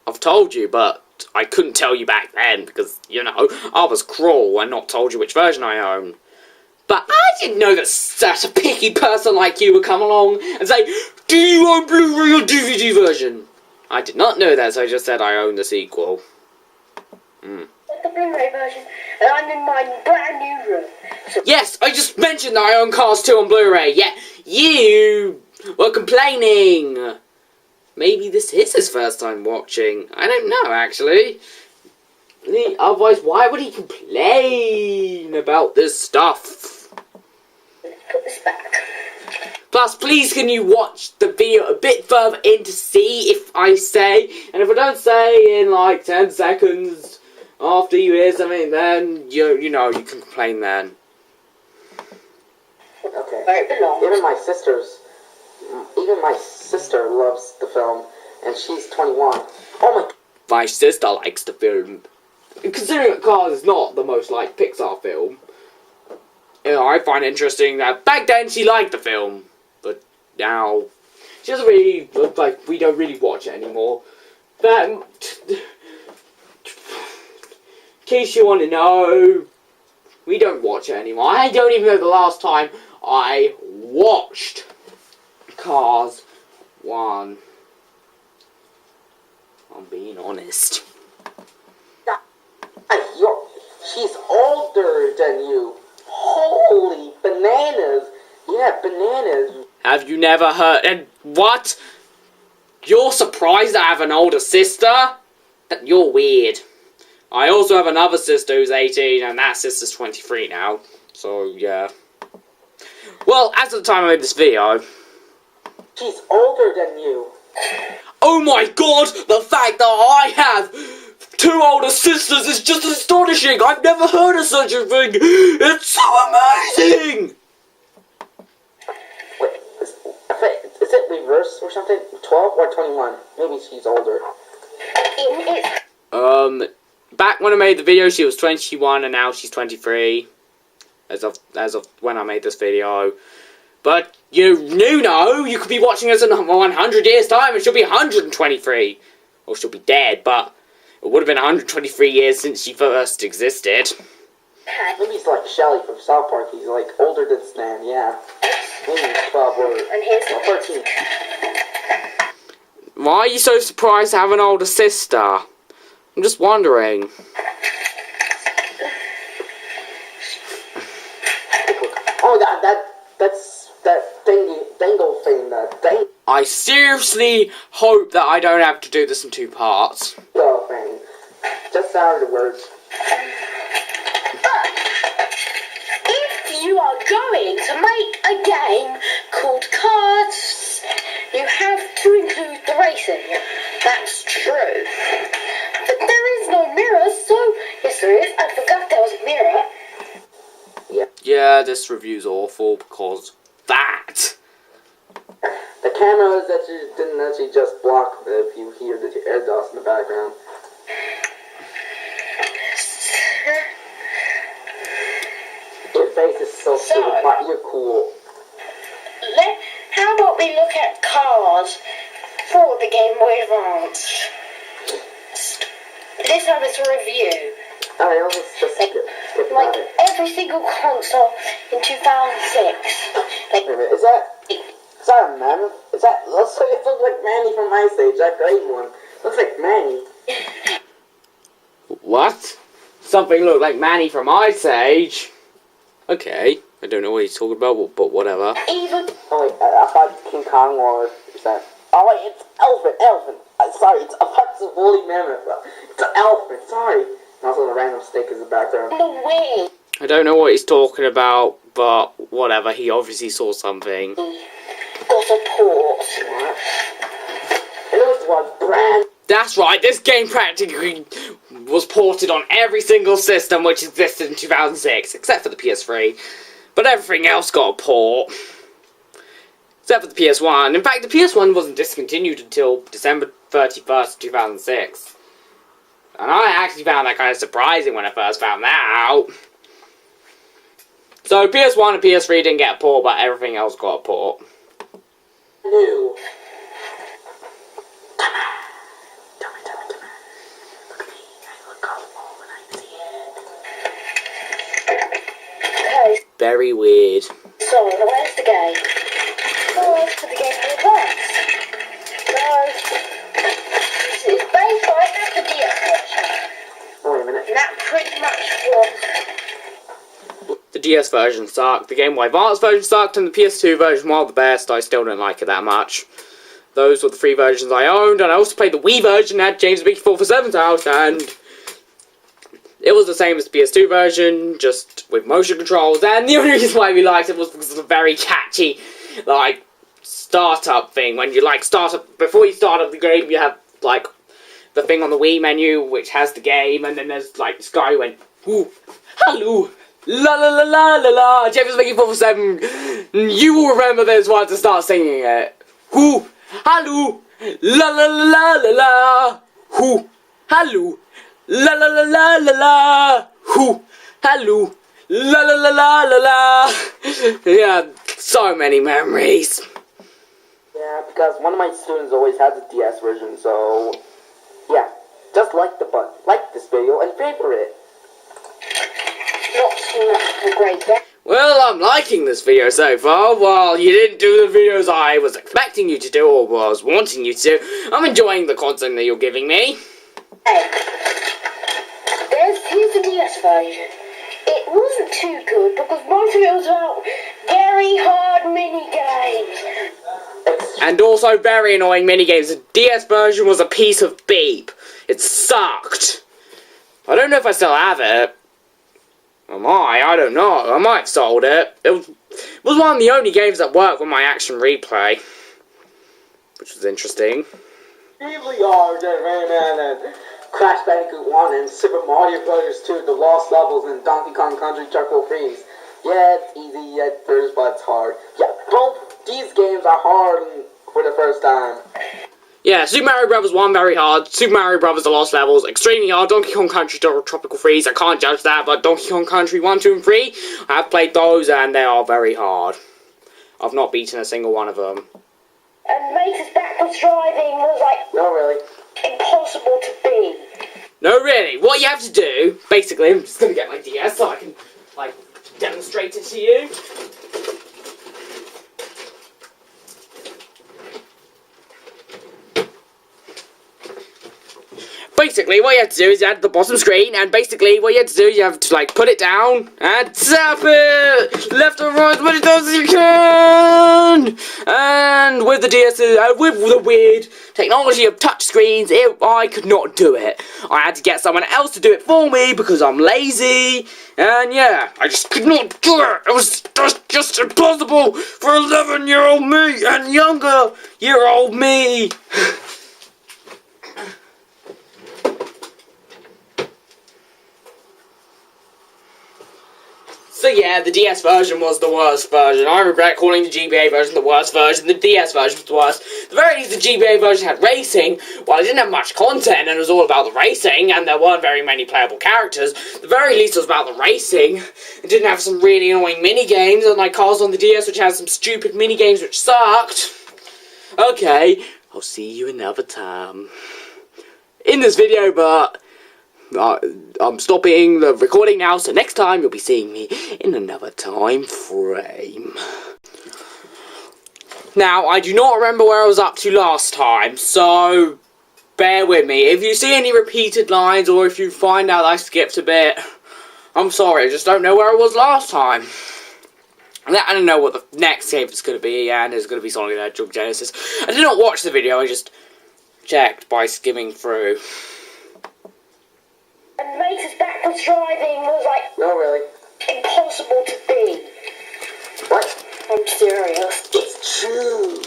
I've told you, but I couldn't tell you back then because, you know, I was cruel and not told you which version I own. But I didn't know that such a picky person like you would come along and say, do you own Blu-ray or DVD version? I did not know that, so I just said I own the sequel. The Blu-ray version, and I'm in my brand new room. So Yes, I just mentioned that I own Cars 2 on Blu-ray. Yeah, you were complaining. Maybe this is his first time watching. I don't know, actually. Otherwise, why would he complain about this stuff? let's put this back. Plus, please can you watch the video a bit further in to see if I say, and if I don't say in like 10 seconds after you hear something, then you know, you can complain then. Okay. Where it belongs. Even my sister loves the film, and she's 21. Oh My sister likes the film. Considering that Cars is not the most liked Pixar film, you know, I find it interesting that back then she liked the film, but now she doesn't really look like we don't really watch it anymore. But in case you want to know, we don't watch it anymore. I don't even know the last time I watched Cars 1. I'm being honest. she's older than you. Holy bananas. Yeah, bananas. Have you never heard? And what? You're surprised I have an older sister? You're weird. I also have another sister who's 18, and that sister's 23 now. So, yeah. Well, as of the time I made this video... She's older than you. Oh my god! The fact that I have 2 older sisters is just astonishing! I've never heard of such a thing! It's so amazing! Wait, is it reverse or something? 12 or 21? Maybe she's older. Back when I made the video, she was 21, and now she's 23. As of when I made this video. But you know, you could be watching us in 100 years' time, and she'll be 123. Or she'll be dead, but it would have been 123 years since she first existed. Maybe he's like Shelly from South Park. He's like older than Stan, yeah. Maybe he's 12 or 13. Why are you so surprised to have an older sister? I'm just wondering. Oh, that's that dangle thing, that dangle I seriously hope that I don't have to do this in 2 parts. thing. Just sounded the words. But if you are going to make a game called Cars, you have to include the racing. That's true. But there is no mirrors, so you're accessories. I forgot there was a mirror. Yeah, this review's awful because that. The camera is that you didn't actually just block if you hear the air dust in the background. Your face is so stupid, but you're cool. How about we look at cars for the Game Boy Advance? This time it's a review. Alright, I'll just skip Like about it. every single console in 2006. Like, Wait a minute, is that a mammoth? It looks like Manny from Ice Age, that great one. Looks like Manny. What? Something looked like Manny from Ice Age? Okay, I don't know what he's talking about, but whatever. even Oh wait, I thought King Kong or is that? Oh wait, it's elephant. Sorry, it's a woolly mammoth. It's an elephant. Sorry. And also the random snake is the background. the wing I don't know what he's talking about, but whatever, he obviously saw something. got a port. What? It was brand. That's right, this game practically was ported on every single system which existed in 2006, except for the PS3. But everything else got a port. Except for the PS1. In fact, the PS1 wasn't discontinued until December 31st, 2006. And I actually found that kind of surprising when I first found that out. So PS1 and PS3 didn't get a port, but everything else got a port. New. Okay, Very weird. so where's the game? Oh, it's for the Game Boy Advance. No, it's based on the DS version. Wait a minute. And that pretty much was. The DS version sucked, the Game Boy Advance version sucked, and the PS2 version, while the best, I still don't like it that much. Those were the three versions I owned, and I also played the Wii version at James Mickey 447's house, and it was the same as the PS2 version, just with motion controls, and the only reason why we liked it was because of the very catchy, like, startup thing. When you, like, before you start up the game, you have, like, the thing on the Wii menu, which has the game, and then there's, like, this guy who went, ooh, hello, la la la la la la, James Mickey 447, you will remember this one to start singing it. Ooh, hello, la la la la la la, ooh, hello. La la la la la la, hoo, hello, la la la la la la. Yeah, so many memories. Yeah, because one of my students always had the DS version, so yeah. Just like this video and favorite. Not too much of a great game. Well, I'm liking this video so far. While you didn't do the videos I was expecting you to do or was wanting you to, I'm enjoying the content that you're giving me. Hey, here's the DS version. It wasn't too good because most of it was about very hard mini games. And also very annoying minigames. The DS version was a piece of beep. It sucked. I don't know if I still have it. I don't know. I might have sold it. It was one of the only games that worked with my action replay. Which was interesting. Really hard, Rayman and Crash Bandicoot 1 and Super Mario Bros. 2, The Lost Levels, and Donkey Kong Country Tropical Freeze. Yeah, it's easy at first, but it's hard. Yeah, both these games are hard for the first time. Yeah, Super Mario Bros. 1 very hard, Super Mario Bros. The Lost Levels extremely hard, Donkey Kong Country Tropical Freeze, I can't judge that, but Donkey Kong Country 1, 2, and 3, I have played those and they are very hard. I've not beaten a single one of them. And Mater's backwards driving was like No, really. impossible to beat. No, really, what you have to do, basically, I'm just gonna get my DS so I can, like, demonstrate it to you. Basically, what you have to do is you add the bottom screen, and basically, what you have to do is you have to, like, put it down, and tap it! Left or right, as many times as you can! And with the DS, with the weird technology of touchscreens, I could not do it. I had to get someone else to do it for me, because I'm lazy, and yeah, I just could not do it! It was just impossible for 11-year-old me, and younger-year-old me! So yeah, the DS version was the worst version. I regret calling the GBA version the worst version. The DS version was the worst. At the very least, the GBA version had racing. While it didn't have much content and it was all about the racing, and there weren't very many playable characters, at the very least it was about the racing. It didn't have some really annoying mini-games, unlike Cars on the DS, which has some stupid mini-games which sucked. Okay, I'll see you another time. In this video, but I'm stopping the recording now, so next time you'll be seeing me in another time frame. Now, I do not remember where I was up to last time, so bear with me. If you see any repeated lines, or if you find out I skipped a bit, I'm sorry, I just don't know where I was last time. I don't know what the next game is going to be, and it's going to be Sonic the Hedgehog Genesis. I did not watch the video, I just checked by skimming through. And Mace's backwards driving was like... No, really. Impossible to beat. What? I'm serious. It's true.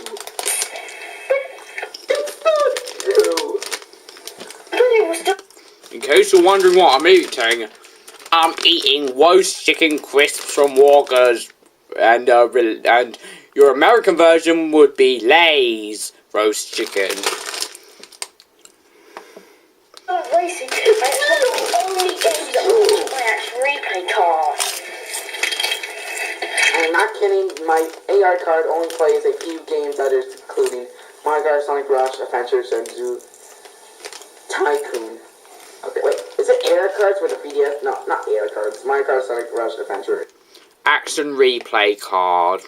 It's not true. But it was still... In case you're wondering what I'm eating roast chicken crisps from Walker's, and your American version would be Lay's roast chicken. Racing. It's one of the only games that will keep my actual replay card. I'm not kidding, my AR card only plays a few games, others including Mario Kart, Sonic Rush, Adventures, and Zoo Tycoon. Okay, wait, is it AR cards with a PDF? No, not AR cards. Mario Kart, Sonic Rush, Adventure. Action replay card.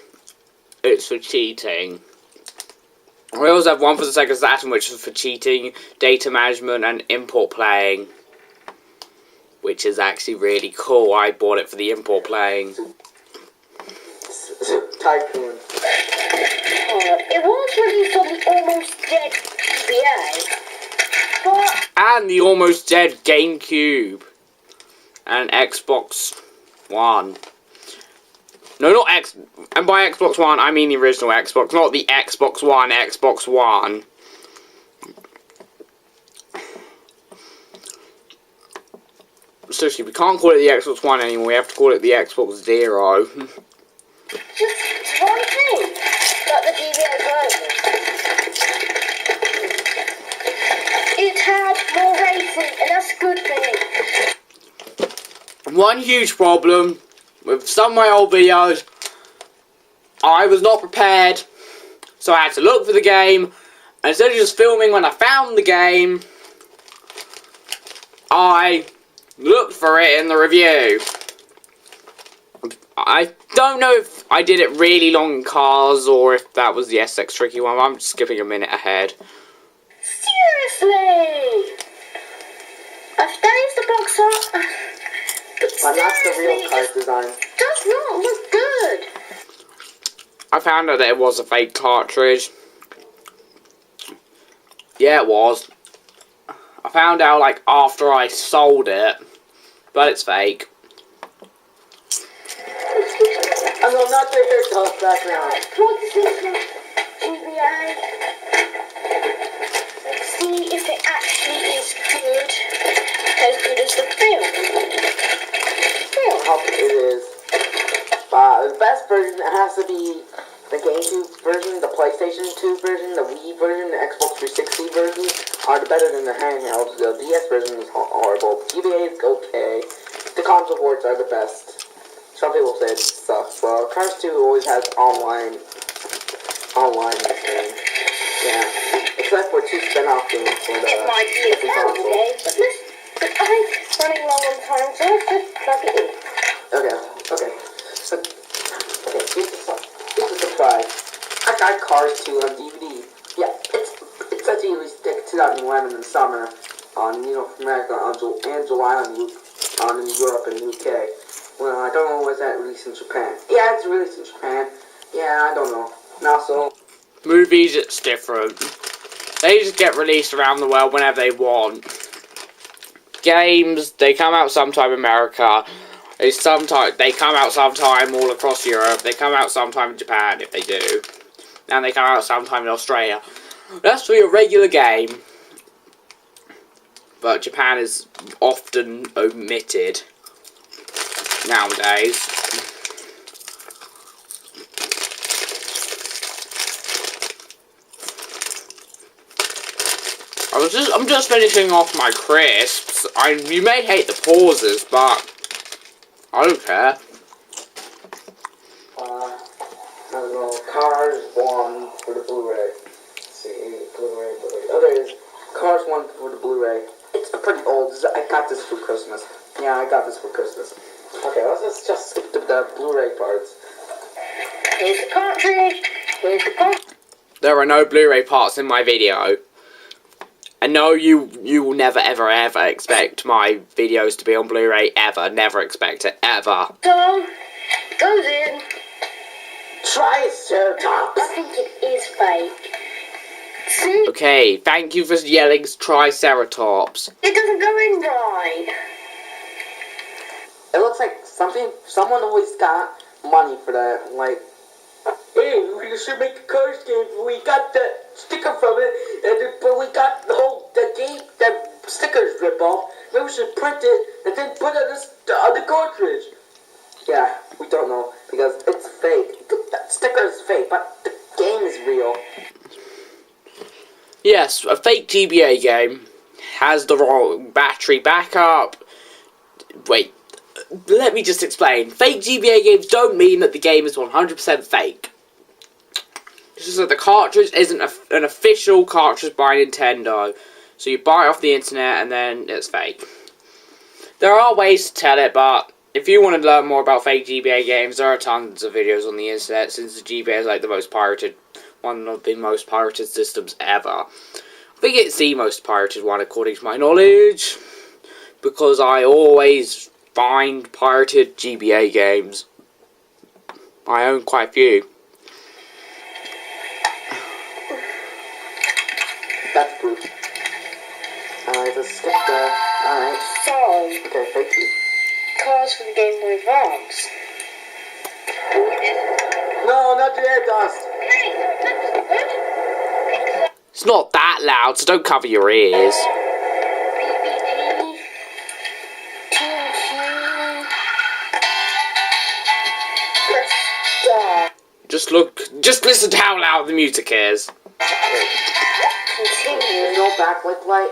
It's for cheating. We also have one for the Sega Saturn, which is for cheating, data management, and import playing. Which is actually really cool. I bought it for the import playing. Tycoon. It was released on the almost dead GBA, but... And the almost dead GameCube. And Xbox One. No, not X. And by Xbox One, I mean the original Xbox, not the Xbox One, Xbox One. Seriously, we can't call it the Xbox One anymore, we have to call it the Xbox Zero. Just one thing about the GBA version. It had more racing, and that's a good thing. One huge problem with some of my old videos, I was not prepared, so I had to look for the game, and instead of just filming when I found the game, I looked for it in the review. I don't know if I did it really long in Cars, or if that was the SX Tricky one. I'm just skipping a minute ahead. Seriously! I've staged the box up. But that's the real card design. Does not look good. I found out that it was a fake cartridge. Yeah, it was. I found out, like, after I sold it. But it's fake. I will not take your tough background. Let's plug this into GBA and see if it actually is good. As good as the film. I hope it is. The best version has to be the GameCube version, the PlayStation 2 version, the Wii version, the Xbox 360 version are better than the handhelds. The DS version is horrible. GBA is okay. The console ports are the best. Some people say it sucks. Well, Cars 2 always has online thing. Yeah. Except for 2 spin-off games for the It might be a terrible game, but I'm running low on time, so let's just plug it in. Okay, here's the surprise. I got Cars 2 on DVD. Yeah, it's actually released in 2011 in the summer on America and July on Europe and UK. Well, I don't know was that released in Japan. Yeah, it's released in Japan. Yeah, I don't know. Now so Movies, it's different. They just get released around the world whenever they want. Games, they come out sometime in America. They come out sometime all across Europe. They come out sometime in Japan, if they do. And they come out sometime in Australia. That's for your regular game. But Japan is often omitted nowadays. I'm just finishing off my crisps. You may hate the pauses, but I don't care. I don't know, Cars 1 for the Blu-ray. Let's see, Blu-ray. Oh, there it is. Cars 1 for the Blu-ray. It's pretty old. I got this for Christmas. Yeah, I got this for Christmas. Okay, let's just skip the Blu-ray parts. Here's the cartridge. Here's the cartridge. There are no Blu-ray parts in my video. And no, you will never, ever, ever expect my videos to be on Blu-ray, ever. Never expect it, ever. So, goes in. Triceratops! I think it is fake. See? Okay, thank you for yelling Triceratops. It doesn't go in right. It looks like someone always got money for that. Like, hey, we should make a Cars game. We got the sticker from it, but we got the game, the stickers rip off. Maybe we should print it and then put it on the cartridge. Yeah, we don't know because it's fake. That sticker is fake, but the game is real. Yes, a fake GBA game has the wrong battery backup. Wait, let me just explain. Fake GBA games don't mean that the game is 100% fake. It's just that the cartridge isn't an official cartridge by Nintendo. So you buy it off the internet and then it's fake. There are ways to tell it, but if you want to learn more about fake GBA games, there are tons of videos on the internet since the GBA is like the most pirated, one of the most pirated systems ever. I think it's the most pirated one according to my knowledge, because I always find pirated GBA games. I own quite a few. That's proof. Alright, let's skip that. Alright. So, Okay, thank you. Cars for the Game Boy Advance. No, not the air dust. It's not that loud, so don't cover your ears. Just listen to how loud the music is. There's no backlit light.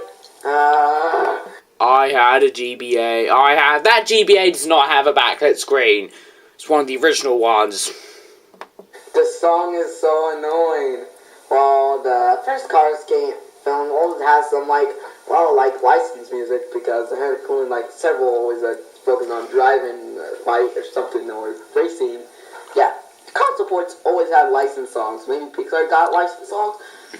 I had a GBA. That GBA does not have a backlit screen. It's one of the original ones. The song is so annoying. Well, the first Cars game film always has some licensed music because they had including several always focused on driving, fight or something or racing. Yeah, console ports always have licensed songs. Maybe Pixar got licensed songs.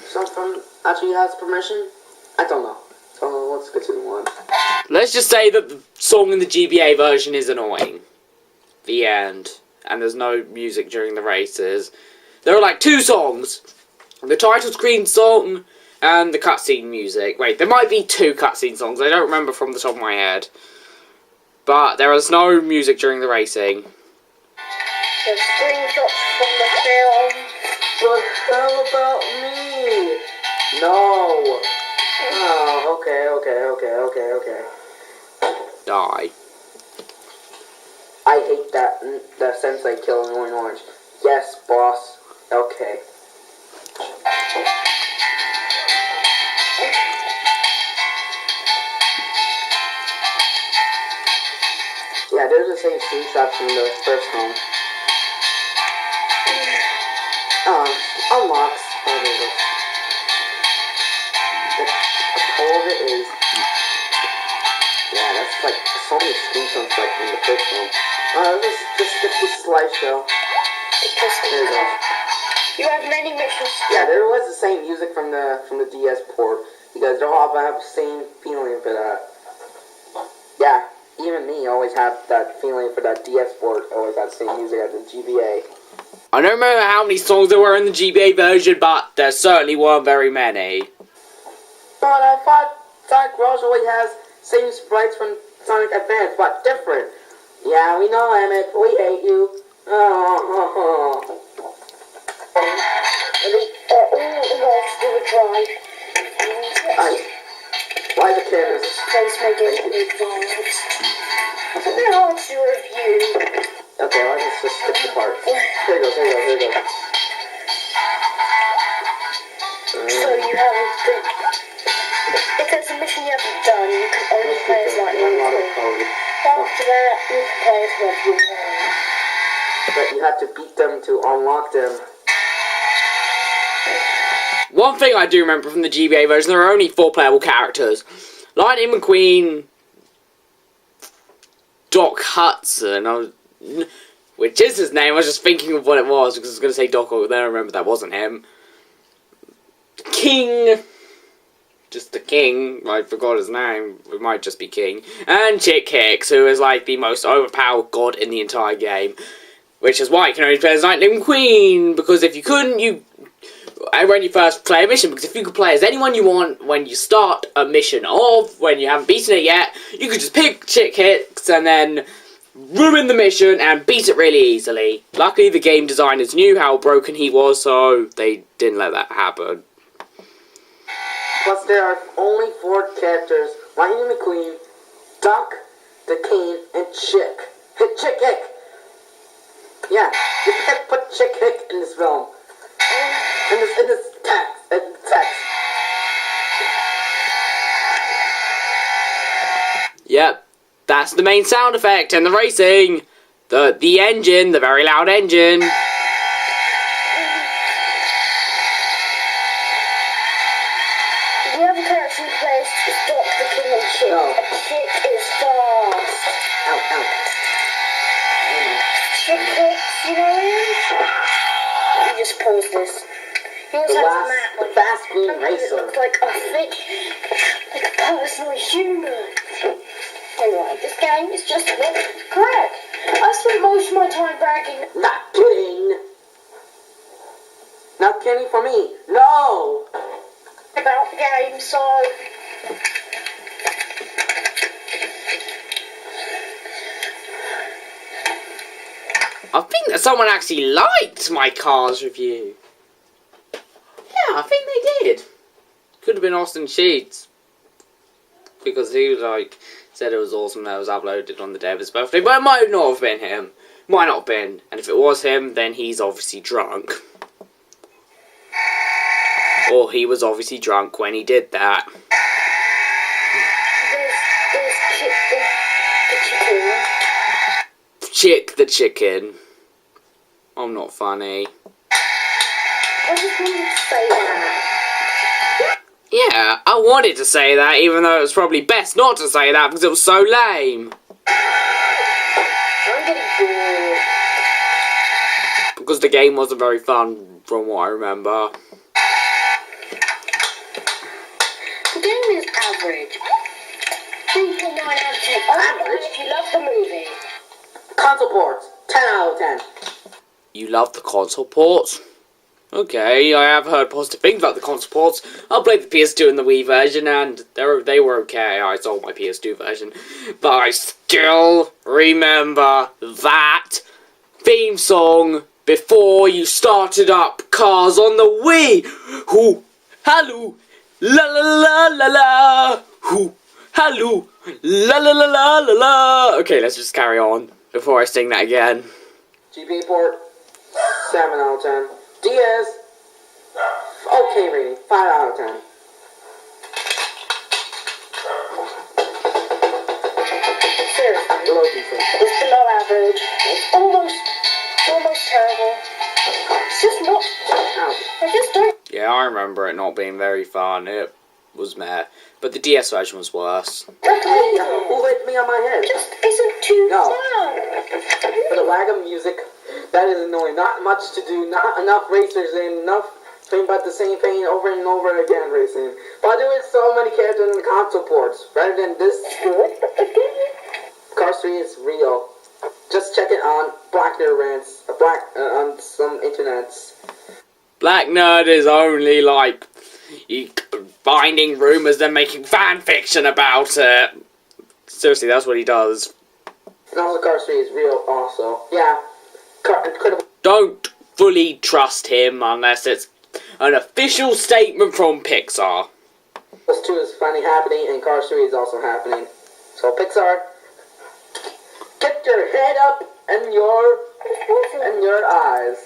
Some actually has permission. I don't know. So let's continue on. Let's just say that the song in the GBA version is annoying. The end. And there's no music during the races. There are two songs. The title screen song and the cutscene music. Wait, there might be two cutscene songs. I don't remember from the top of my head. But there is no music during the racing. The screenshots from the film. But how about me? No. Oh, okay. Die. I hate that sensei killing Orange. Yes, boss. Okay. Yeah, there's the same screenshots from the first one. Unlocks. Oh, there it is. The whole of it is. Yeah, that's so many screenshots from the first one. Let's just skip this slideshow. There you go. You have many missions. Yeah, there was the same music from the DS port because they all have the same feeling for that. Yeah, even me always have that feeling for that DS port. Always have the same music as the GBA. I don't remember how many songs there were in the GBA version, but there certainly weren't very many. But I thought Sonic Rush always has same sprites from Sonic Advance, but different. Yeah, we know, Emmett. We hate you. All the works do a drive. Why the cameras? Place may get advanced. Then I'll do a review. Okay, let's just skip the parts. Here it goes. So you have a If there's a mission you haven't done, you can only play as Lightning McQueen. After that, you can play as whoever you want. But you have to beat them to unlock them. One thing I do remember from the GBA version, there are only 4 playable characters. Lightning McQueen, Doc Hudson, which is his name. I was just thinking of what it was because I was going to say Doc, but then I remember that wasn't him. King, just the King, I forgot his name, it might just be King. And Chick Hicks, who is like the most overpowered god in the entire game. Which is why you can only play as Lightning McQueen, because if you couldn't, when you first play a mission, because if you could play as anyone you want when you start a mission when you haven't beaten it yet, you could just pick Chick Hicks and then ruin the mission and beat it really easily. Luckily the game designers knew how broken he was, so they didn't let that happen. Plus there are only 4 characters, Lightning McQueen, Doc, the King, and Chick. Chick Hick! Yeah, you can't put Chick Hick in this film. In this text. Yep, that's the main sound effect in the racing. The engine, the very loud engine. The other character you play is Doc, the King, and Chick. No. And Chick is fast. Ow. Chick Hicks, you know him? You just pause this. He also has a map The fast green racer. looks like a thick, like a personal human. Anyway, this game is just not correct. I spent most of my time bragging. Not kidding. Not kidding for me. No. About the game, so I think that someone actually liked my Cars review. Yeah, I think they did. Could have been Austin Sheets. Because he was said it was awesome that it was uploaded on the day of his birthday, but it might not have been him. Might not have been. And if it was him, then he's obviously drunk. Or he was obviously drunk when he did that. there's Chick the chicken. Chick the chicken. I'm not funny. I just wanted to say that. Yeah, I wanted to say that, even though it was probably best not to say that because it was so lame. I'm getting bored. Because the game wasn't very fun, from what I remember. The game is average. 3.9 out of 10. Average if you love the movie. Console ports, 10 out of 10. You love the console ports? Okay, I have heard positive things about the console ports. I played the PS2 and the Wii version, and they were okay. I sold my PS2 version. But I still remember that theme song before you started up Cars on the Wii. Hoo, hello, la la la la la. Hoo, hello, la la la la la la. Okay, let's just carry on before I sing that again. GBA port, 7 out of 10. DS, okay rating, 5 out of 10. Seriously, Below decent. it's below average. It's almost terrible. It's just not. Ouch. I just don't. Yeah, I remember it not being very fun. It was meh. But the DS version was worse. Hey, who hit me on my head? It just isn't too No. fun. For the lag of music, that is annoying. Not much to do, not enough racers and enough think about the same thing over and over again racing. But doing so many characters in the console ports, rather than this. Cars 3 is real. Just check it on Black Nerd Rants, on some internets. Black Nerd is only like finding rumors and making fan fiction about it. Seriously, that's what he does. And also Cars 3 is real also. Yeah. Incredible. Don't fully trust him unless it's an official statement from Pixar. Cars 2 is finally happening and Cars 3 is also happening. So Pixar, get your head up and your eyes.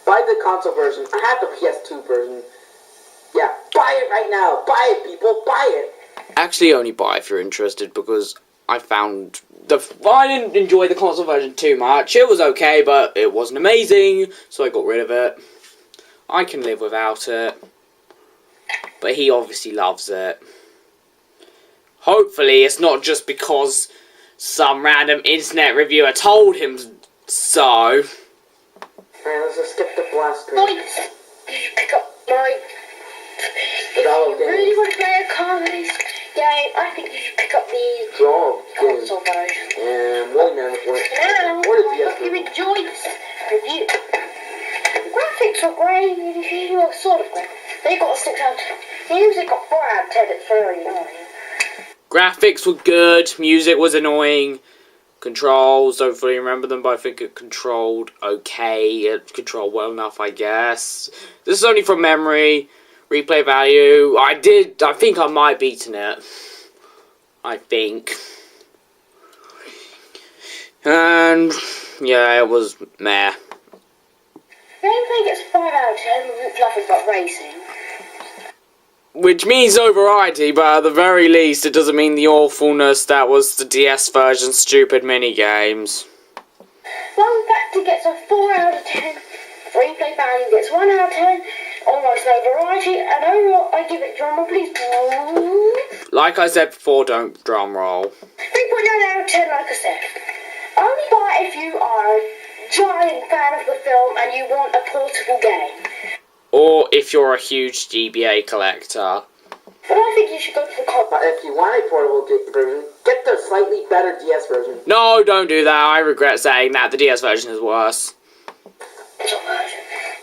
Buy the console version. I have the PS2 version. Yeah, Buy it right now. Buy it, people. Buy it. Actually, only buy if you're interested, because I found I didn't enjoy the console version too much. It was okay, but it wasn't amazing, so I got rid of it. I can live without it, but he obviously loves it. Hopefully, it's not just because some random internet reviewer told him so. Alright, let's just skip the blast screen. Did you pick up my... If you really want to play a car race game, I think you should pick up the console version. And Woolly Man was Now, I hope you enjoyed this review. The graphics were great, well, sort of great. They got a 6 out of 10. The music got 4 out of 10, it's very annoying. Graphics were good, music was annoying, controls, don't fully remember them, but I think it controlled okay, it controlled well enough, I guess. This is only from memory, replay value, I think I might have beaten it. I think. And, yeah, it was meh. Gameplay gets 5 out of 10 with nothing but racing. Which means no variety, but at the very least, it doesn't mean the awfulness that was the DS version's stupid minigames. Fun Factor gets a 4 out of 10. Replay value gets 1 out of 10. Almost no variety, and overall, I give it drum roll, please. Like I said before, don't drum roll. 3.9 out of 10, like I said. Only buy it if you are a giant fan of the film and you want a portable game. Or if you're a huge GBA collector. But I think you should go for the But if you want a portable version, get the slightly better DS version. No, don't do that. I regret saying that. The DS version is worse.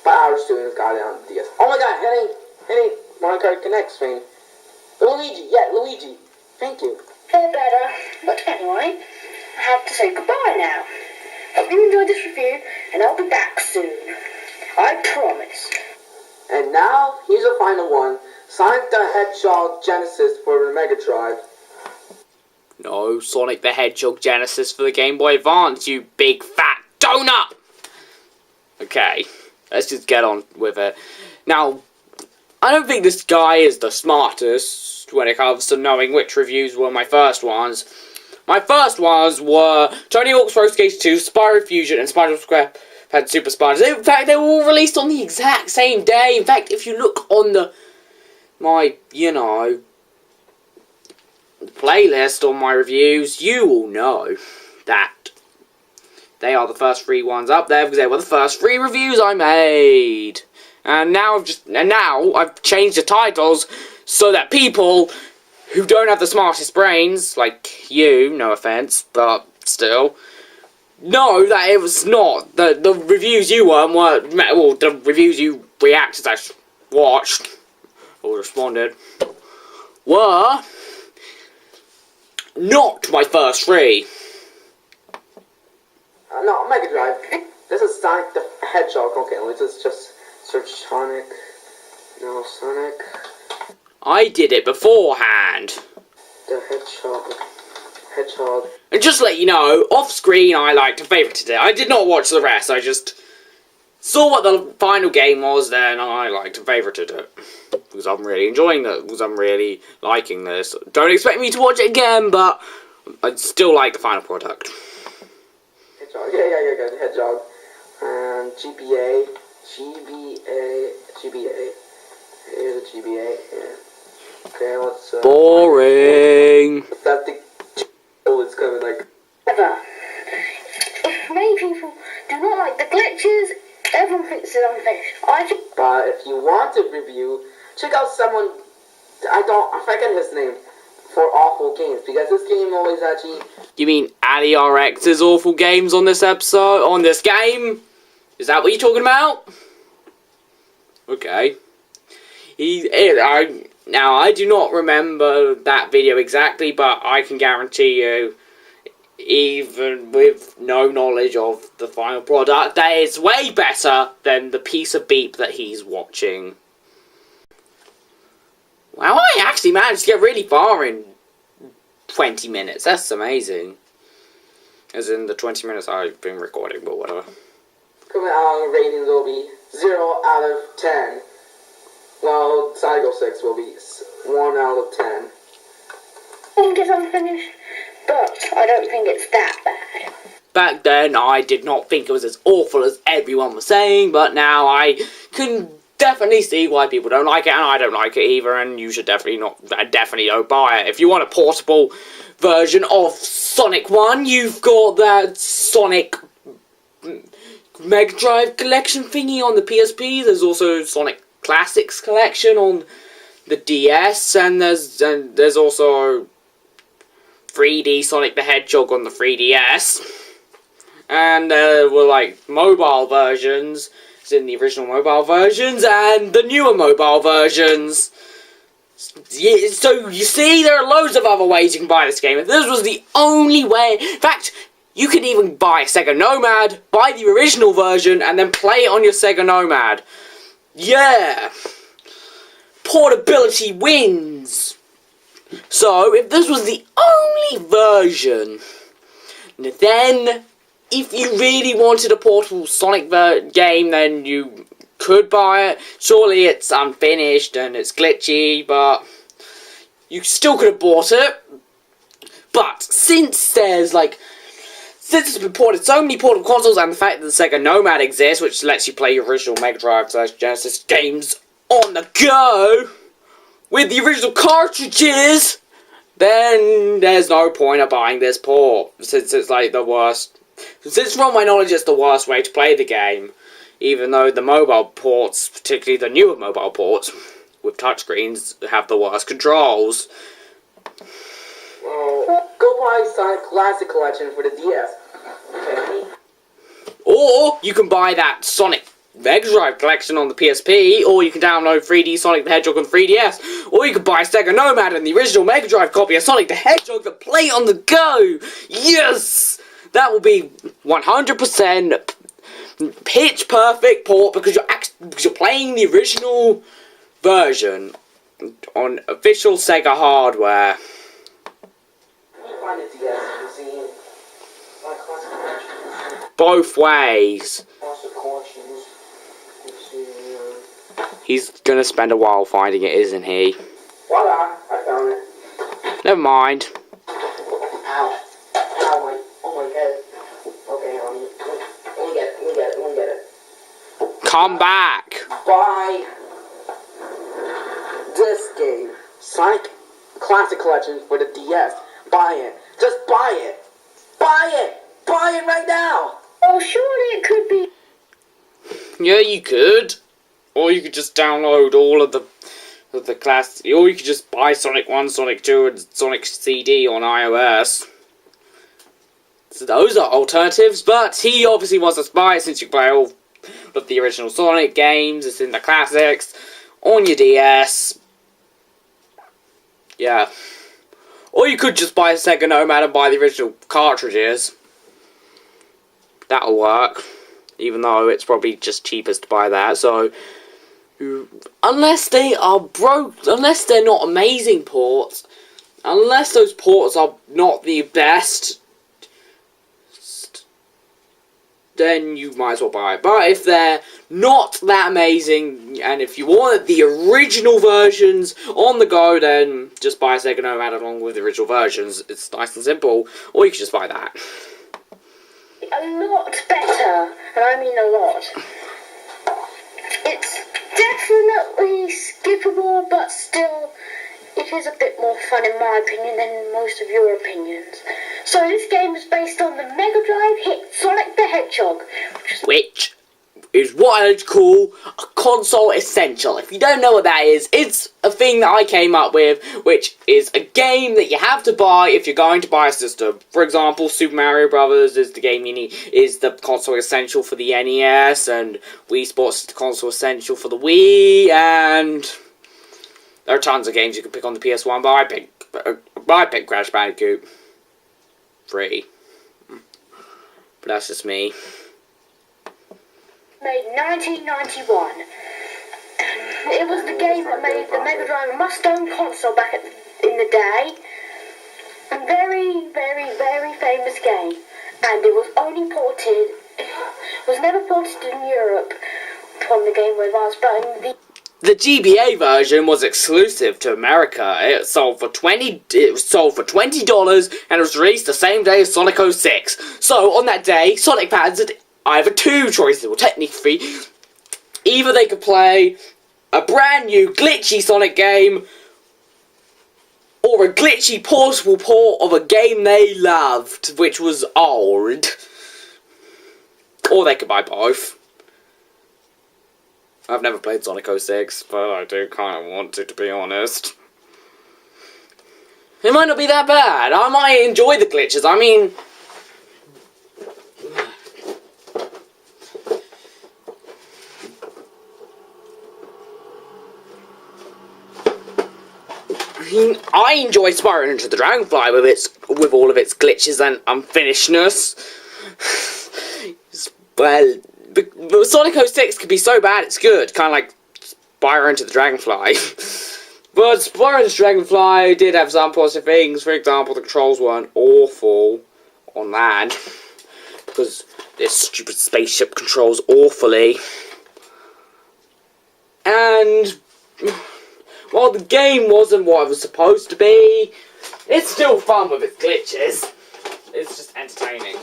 But our students got it on DS. Oh my god, Henny, Mario Kart Connect screen. Luigi. Thank you. They're better. But anyway, I have to say goodbye now. Hope you enjoyed this review, and I'll be back soon. I promise. And now, here's a final one. Sonic the Hedgehog Genesis for the Mega Drive. No, Sonic the Hedgehog Genesis for the Game Boy Advance, you big fat donut! Okay, let's just get on with it. Now, I don't think this guy is the smartest when it comes to knowing which reviews were my first ones. My first ones were Tony Hawk's Pro Skater 2, Spyro Fusion, and Spider SquarePants Super Spiders. In fact, they were all released on the exact same day. In fact, if you look on my playlist on my reviews, you will know that they are the first 3 ones up there because they were the first 3 reviews I made. And now I've changed the titles so that people who don't have the smartest brains, like you, no offense, but still, know that it was not the reviews you weren't, well, the reviews you reacted, watched or responded, were not my first 3. No, Mega Drive. This is Sonic the Hedgehog. Okay, let's just search Sonic. No, Sonic. I did it beforehand. The Hedgehog. And just to let you know, off screen I liked to favourite it. I did not watch the rest, I just saw what the final game was, then I liked to favourite it. Because I'm really enjoying it, because I'm really liking this. Don't expect me to watch it again, but I still like the final product. Hedgehog. Yeah, the Hedgehog. And GBA. Here's a GBA. Yeah. Okay, let's. Boring. That thing. Oh, it's kind of like. Ever. If many people do not like the glitches, everyone thinks it's unfinished. But if you want a review, check out someone. I forget his name. For awful games, because this game always actually. You mean AliRx's awful games on this episode? On this game? Is that what you're talking about? Okay. Now, I do not remember that video exactly, but I can guarantee you, even with no knowledge of the final product, that it's way better than the piece of beep that he's watching. Wow, I actually managed to get really far in 20 minutes. That's amazing. As in the 20 minutes I've been recording, but whatever. Ratings will be 0 out of 10. Well, Cycle 6 will be 1 out of 10. I think it's unfinished, but I don't think it's that bad. Back then, I did not think it was as awful as everyone was saying, but now I can definitely see why people don't like it, and I don't like it either, and you should definitely don't buy it. If you want a portable version of Sonic 1, you've got that Sonic Mega Drive collection thingy on the PSP. There's also Sonic Classics collection on the DS, and there's also 3D Sonic the Hedgehog on the 3DS. And there were like mobile versions, it's in the original mobile versions, and the newer mobile versions. Yeah, so you see, there are loads of other ways you can buy this game. If this was the only way, in fact, you could even buy a Sega Nomad, buy the original version, and then play it on your Sega Nomad. Yeah! Portability wins! So, if this was the only version, then if you really wanted a portable Sonic game, then you could buy it. Surely it's unfinished and it's glitchy, but you still could have bought it. But since it's been ported so many portable consoles, and the fact that the Sega Nomad exists, which lets you play your original Mega Drive / Genesis games on the go with the original cartridges, then there's no point of buying this port, since it's like the worst. Since from my knowledge it's the worst way to play the game, even though the mobile ports, particularly the newer mobile ports with touchscreens, have the worst controls. Well, go buy Sonic Classic Collection for the DS. Okay. Or you can buy that Sonic Mega Drive collection on the PSP, or you can download 3D Sonic the Hedgehog on 3DS, or you can buy Sega Nomad and the original Mega Drive copy of Sonic the Hedgehog to play on the go. Yes! That will be 100% pitch perfect port, because you're playing the original version on official Sega hardware. Both ways. He's gonna spend a while finding it, isn't he? Voila, I found it. Never mind. Ow. Ow, oh my god. Okay, let me get it. Come back. Buy this game, Sonic Classic Collection for the DS. Buy it. Just buy it. Buy it. Buy it right now. Oh, surely it could be. Yeah, you could. Or you could just download all of the class. Or you could just buy Sonic 1, Sonic 2, and Sonic CD on iOS. So those are alternatives, but he obviously wants us to buy it since you can buy all of the original Sonic games. It's in the classics on your DS. Yeah. Or you could just buy a Sega Nomad and buy the original cartridges. That'll work. Even though it's probably just cheapest to buy that. So, unless they are unless they're not amazing ports, unless those ports are not the best, then you might as well buy it. But if they're not that amazing, and if you want the original versions on the go, then just buy a Sega Nomad along with the original versions. It's nice and simple. Or you can just buy that. A lot better, and I mean a lot. It's definitely skippable, but still, it is a bit more fun in my opinion than most of your opinions. So this game is based on the Mega Drive hit Sonic the Hedgehog, which is what I'd call a console essential. If you don't know what that is, it's a thing that I came up with, which is a game that you have to buy if you're going to buy a system. For example, Super Mario Brothers is the game you need, is the console essential for the NES, and Wii Sports is the console essential for the Wii, and there are tons of games you can pick on the PS1, but I pick Crash Bandicoot 3. But that's just me. Made 1991. It was the game that made the Mega Drive a must-own console back in the day. A very, very, very famous game. And it was only ported, was never ported in Europe on the Game Boy Advance, but in the the GBA version was exclusive to America. It sold for $20 and it was released the same day as Sonic 06. So on that day, Sonic fans had either two choices, or technically three. Either they could play a brand new glitchy Sonic game, or a glitchy portable port of a game they loved, which was old. Or they could buy both. I've never played Sonic 06, but I do kind of want to be honest. It might not be that bad. I might enjoy the glitches. I mean, I enjoy Spyro Into the Dragonfly with all of its glitches and unfinishedness. Well, but Sonic 06 could be so bad it's good, kind of like Spyro Into the Dragonfly. But Spyro Into the Dragonfly did have some positive things. For example, the controls weren't awful on land, because this stupid spaceship controls awfully. And while the game wasn't what it was supposed to be, it's still fun with its glitches. It's just entertaining.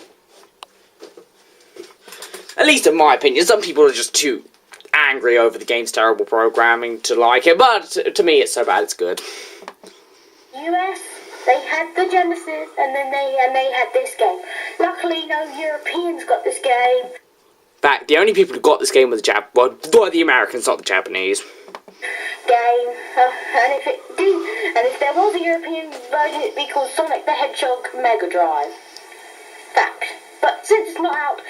At least in my opinion. Some people are just too angry over the game's terrible programming to like it, but to me it's so bad it's good. US, they had the Genesis, and then they had this game. Luckily, no Europeans got this game. In fact, the only people who got this game were the Americans, not the Japanese. Game, and if there was a European version, it'd be called Sonic the Hedgehog Mega Drive. Fact. But since it's not out.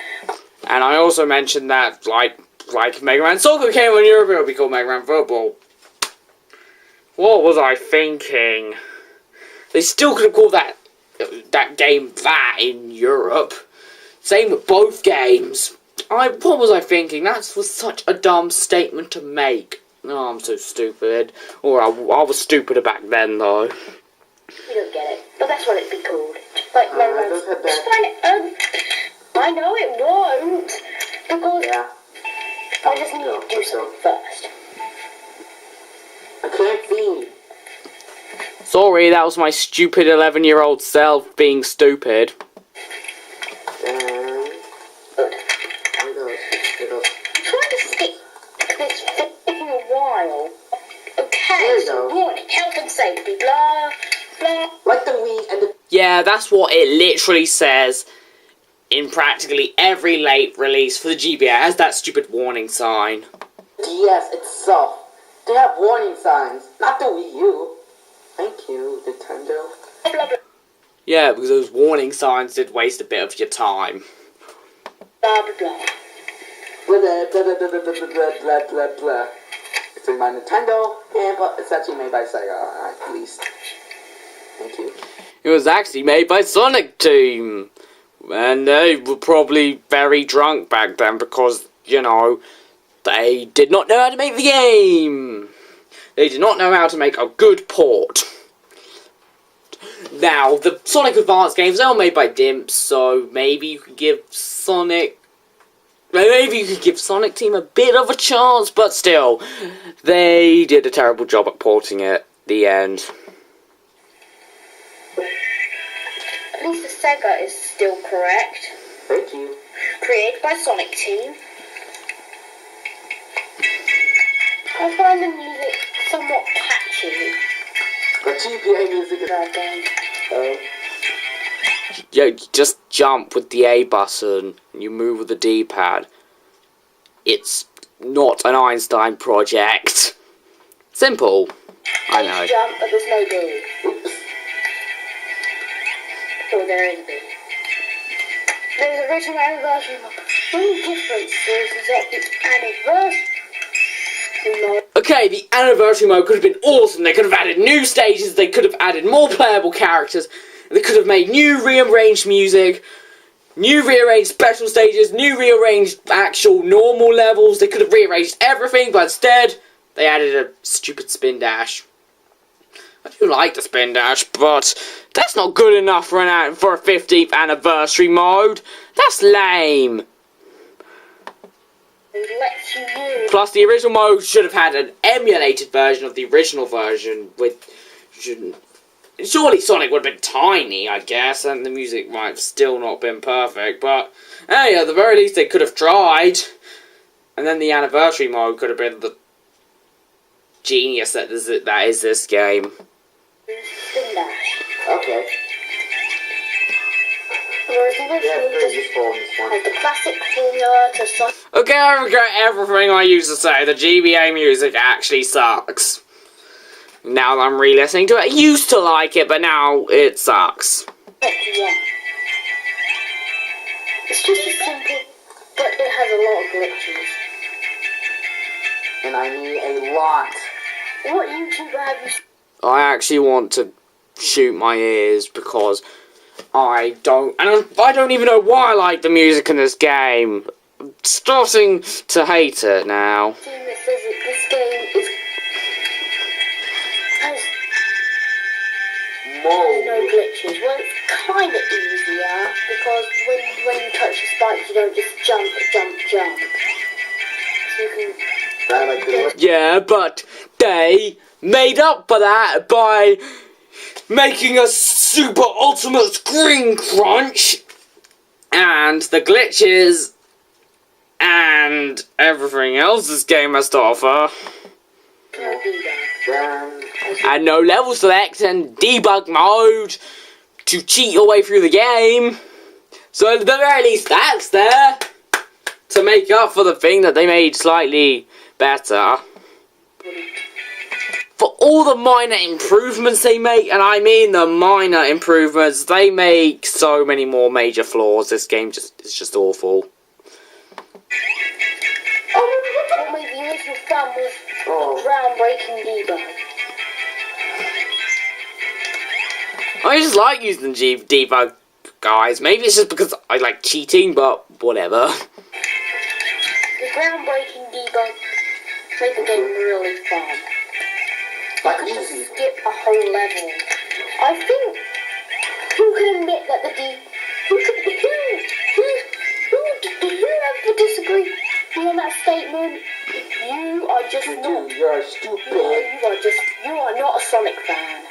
And I also mentioned that, like Mega Man Soccer came on Europe, it would be called Mega Man Football. What was I thinking? They still could have called that game that in Europe. Same with both games. What was I thinking? That was such a dumb statement to make. Oh, I'm so stupid. Or I was stupider back then, though. You don't get it. But that's what it'd be called. Like Mega Man. Just find it. I know it won't. Because I just need to do something first. I can't see. Sorry, that was my stupid 11-year-old self being stupid. Good. I'm trying to stick this for a while. Okay, so warning, health and safety, blah, blah. Like the Wii and the... Yeah, that's what it literally says in practically every late release for the GBA. It has that stupid warning sign. DS itself. They have warning signs, not the Wii U. Thank you, Nintendo. Blah, blah. Yeah, because those warning signs did waste a bit of your time. Blah, blah, blah. Blah, blah, blah, blah, blah, blah, blah, blah, blah, blah. It's made by Nintendo, but it's actually made by Sega, at least. Thank you. It was actually made by Sonic Team. And they were probably very drunk back then because, you know, they did not know how to make the game. They did not know how to make a good port. Now, the Sonic Advance games, they were made by Dimps, so maybe you could give Sonic Team a bit of a chance, but still, they did a terrible job at porting it. The end. At least the Sega is still correct. Thank you. Created by Sonic Team. I find the music somewhat catchy. The GPA music is... Yeah, just jump with the A button, and you move with the D-pad. It's not an Einstein project. Simple. I know. Jump, but there's no B. Oops. So there is B. There's original anniversary mode. The only difference is that the anniversary mode... Okay, the anniversary mode could have been awesome. They could have added new stages, they could have added more playable characters, they could have made new rearranged music, new rearranged special stages, new rearranged actual normal levels. They could have rearranged everything, but instead, they added a stupid spin dash. I do like the spin dash, but that's not good enough for a 15th anniversary mode. That's lame. lets you use. Plus, the original mode should have had an emulated version of the original version with... Surely Sonic would have been tiny, I guess, and the music might have still not been perfect, but hey, at the very least they could have tried. And then the anniversary mode could have been the genius that is this game. Spin dash. Okay. Whereas the original Very just useful in this one. has the classic formula to Sonic. Okay, I regret everything I used to say. The GBA music actually sucks. Now that I'm re-listening to it, I used to like it, but now it sucks. Yeah. It's just as simple, but it has a lot of glitches. And I need a lot. What YouTuber have you seen? I actually want to shoot my ears because I don't even know why I like the music in this game. I'm starting to hate it now. That says that this game has no glitches? Well, it's kind of easier because when you touch the spikes, you don't just jump. So you can. Yeah, but they made up for that by making a super ultimate screen crunch and the glitches and everything else this game has to offer. And no level select and debug mode to cheat your way through the game. So at the very least that's there to make up for the thing that they made slightly better. For all the minor improvements they make, and I mean the minor improvements, they make so many more major flaws. This game is just awful. What made the original fun was the groundbreaking debug. I just like using debug, guys. Maybe it's just because I like cheating, but whatever. The groundbreaking debug made the game really fun. I could just skip a whole level. I think who can admit that who ever disagree on that statement? You are just not. You're stupid. You are not a Sonic fan.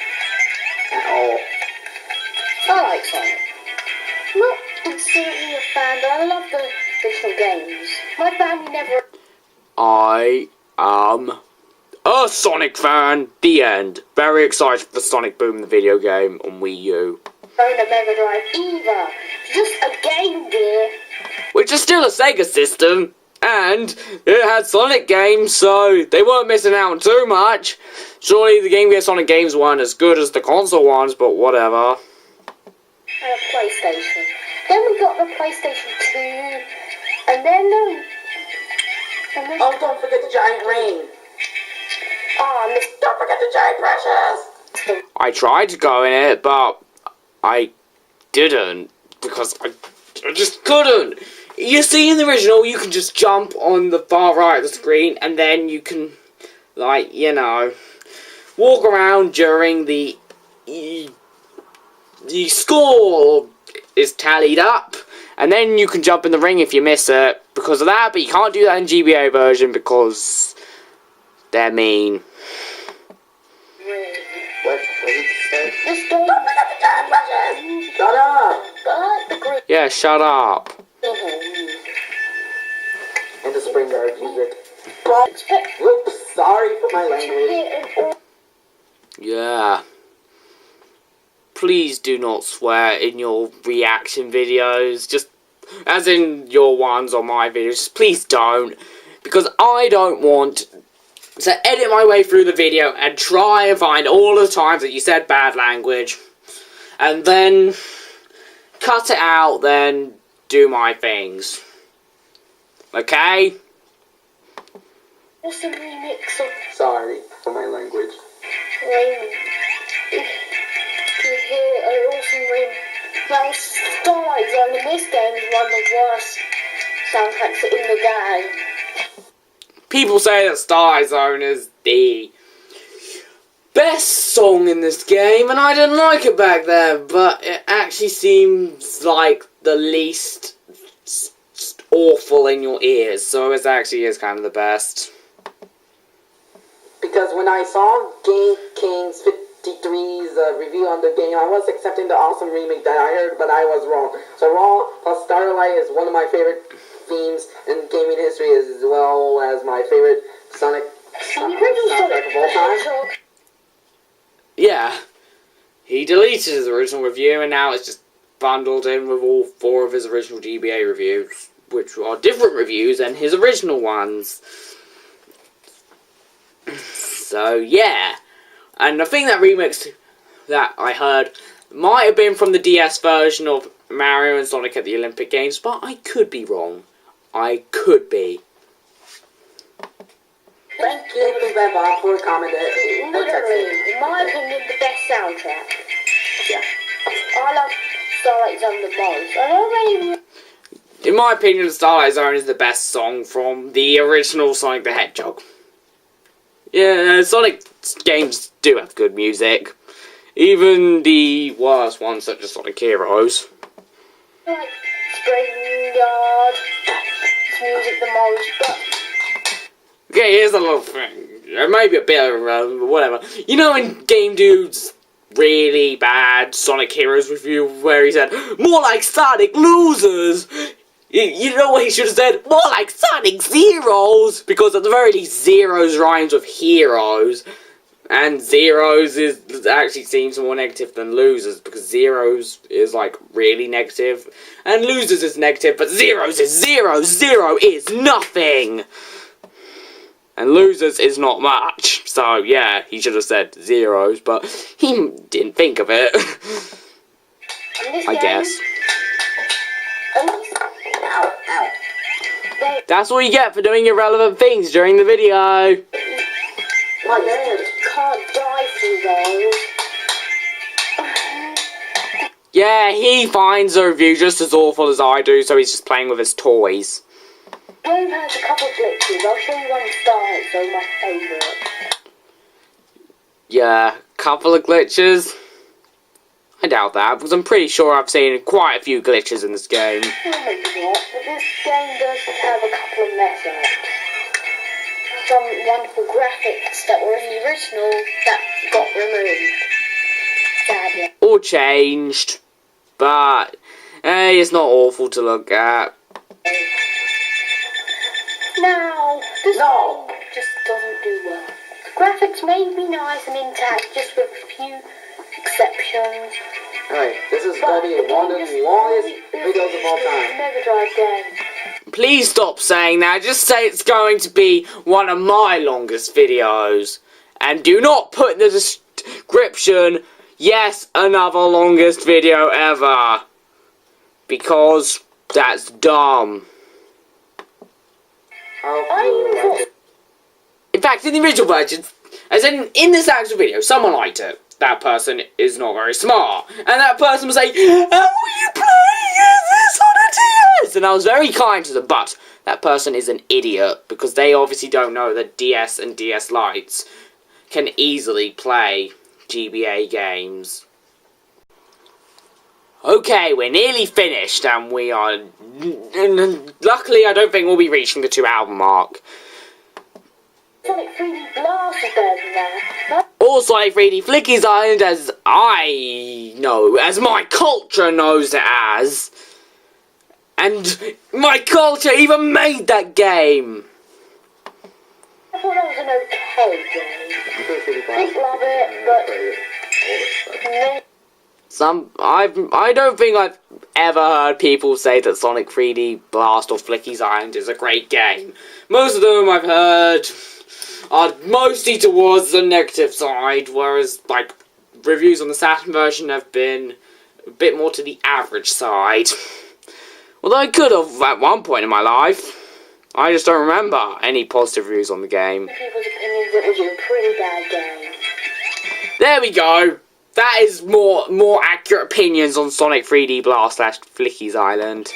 At all. I like Sonic. Not instantly a fan, but I love the original games. My family never. I am a Sonic fan. The end. Very excited for Sonic Boom, the video game on Wii U. own a Mega Drive either. Just a Game Gear. Which is still a Sega system. And it had Sonic games, so they weren't missing out too much. Surely the Game Gear Sonic games weren't as good as the console ones, but whatever. And a PlayStation. Then we got the PlayStation 2. And then oh, don't forget the giant ring. Don't forget the giant precious. I tried to go in it, but I didn't. Because I just couldn't. You see, in the original, you can just jump on the far right of the screen, and then you can, like, you know, walk around during the score is tallied up, and then you can jump in the ring if you miss it because of that, but you can't do that in GBA version because they're mean. What did you say? This game. Shut up! Yeah, shut up. And the spring guard music. Oops, sorry for my language. Yeah. Please do not swear in your reaction videos. Just, as in your ones on my videos. Just please don't. Because I don't want to edit my way through the video and try and find all the times that you said bad language. And then cut it out, then do my things. Okay? Just a remix of Sorry for my language. Rain. You hear an awesome rain. Now, Starlight Zone in this game is one of the worst soundtracks in the game. People say that Starlight Zone is the best song in this game, and I didn't like it back then, but it actually seems like the least awful in your ears, so it actually is kind of the best. Because when I saw Game King's 53's review on the game, I was accepting the awesome remake that I heard, but I was wrong. So Raw plus Starlight is one of my favorite themes in gaming history, as well as my favorite Sonic soundtrack of all time. Yeah, he deleted his original review, and now it's just bundled in with all 4 of his original GBA reviews, which are different reviews than his original ones. So, yeah. And the thing that remix that I heard might have been from the DS version of Mario and Sonic at the Olympic Games, but I could be wrong. I could be. Thank you, Bob, for commenting. Literally, in my opinion, the best soundtrack. Yeah. I love Starlight Zone the most. I don't really... In my opinion, Starlight Zone is the best song from the original Sonic the Hedgehog. Yeah, Sonic games do have good music. Even the worst ones, such as Sonic Heroes. Like Spring Yard, music the most, but... Okay, here's a little thing. It may be a bit irrelevant, but whatever. You know in Game Dude's really bad Sonic Heroes review where he said, "More like Sonic losers"? You know what he should have said? More like Sonic Zeros! Because at the very least, Zeros rhymes with Heroes. And Zeros actually seems more negative than Losers, because Zeros is, like, really negative. And Losers is negative, but Zeros is zero! Zero is nothing! And Losers is not much. So, yeah, he should have said Zeros, but he didn't think of it. I guess. That's what you get for doing irrelevant things during the video. My dad can't die through those. Yeah, he finds the review just as awful as I do, so he's just playing with his toys. I've had a couple glitches. I'll show you one Starlight Zone, my favourite. Yeah, couple of glitches. I doubt that, because I'm pretty sure I've seen quite a few glitches in this game. Well, maybe not, but this game does have a couple of mess ups. Some wonderful graphics that were in the original that got removed. Sadly. Or changed, but it's not awful to look at. Now, this game just doesn't do well. The graphics may be nice and intact, just with a few exceptions. Alright, this is going to be one of the longest videos of all time. Mega Drive game. Please stop saying that, just say it's going to be one of my longest videos. And do not put in the description, yes, another longest video ever. Because that's dumb. In fact, in the original version, as in this actual video, someone liked it. That person is not very smart. And that person was like, "How are you playing this on a DS?" And I was very kind to them, but that person is an idiot, because they obviously don't know that DS and DS Lites can easily play GBA games. Okay, we're nearly finished, and we are... Luckily, I don't think we'll be reaching the 2-hour mark. Sonic 3D Blast is better than that. Or Sonic 3D Flicky's Island, as I know, as my culture knows it as. And my culture even made that game. I thought that was an okay game. Didn't love it, but... I don't think I've ever heard people say that Sonic 3D Blast or Flicky's Island is a great game. Most of them I've heard are mostly towards the negative side, whereas, like, reviews on the Saturn version have been a bit more to the average side. Although I could have at one point in my life. I just don't remember any positive reviews on the game. People's opinions, it was a pretty bad game. There we go. That is more accurate opinions on Sonic 3D Blast / Flicky's Island.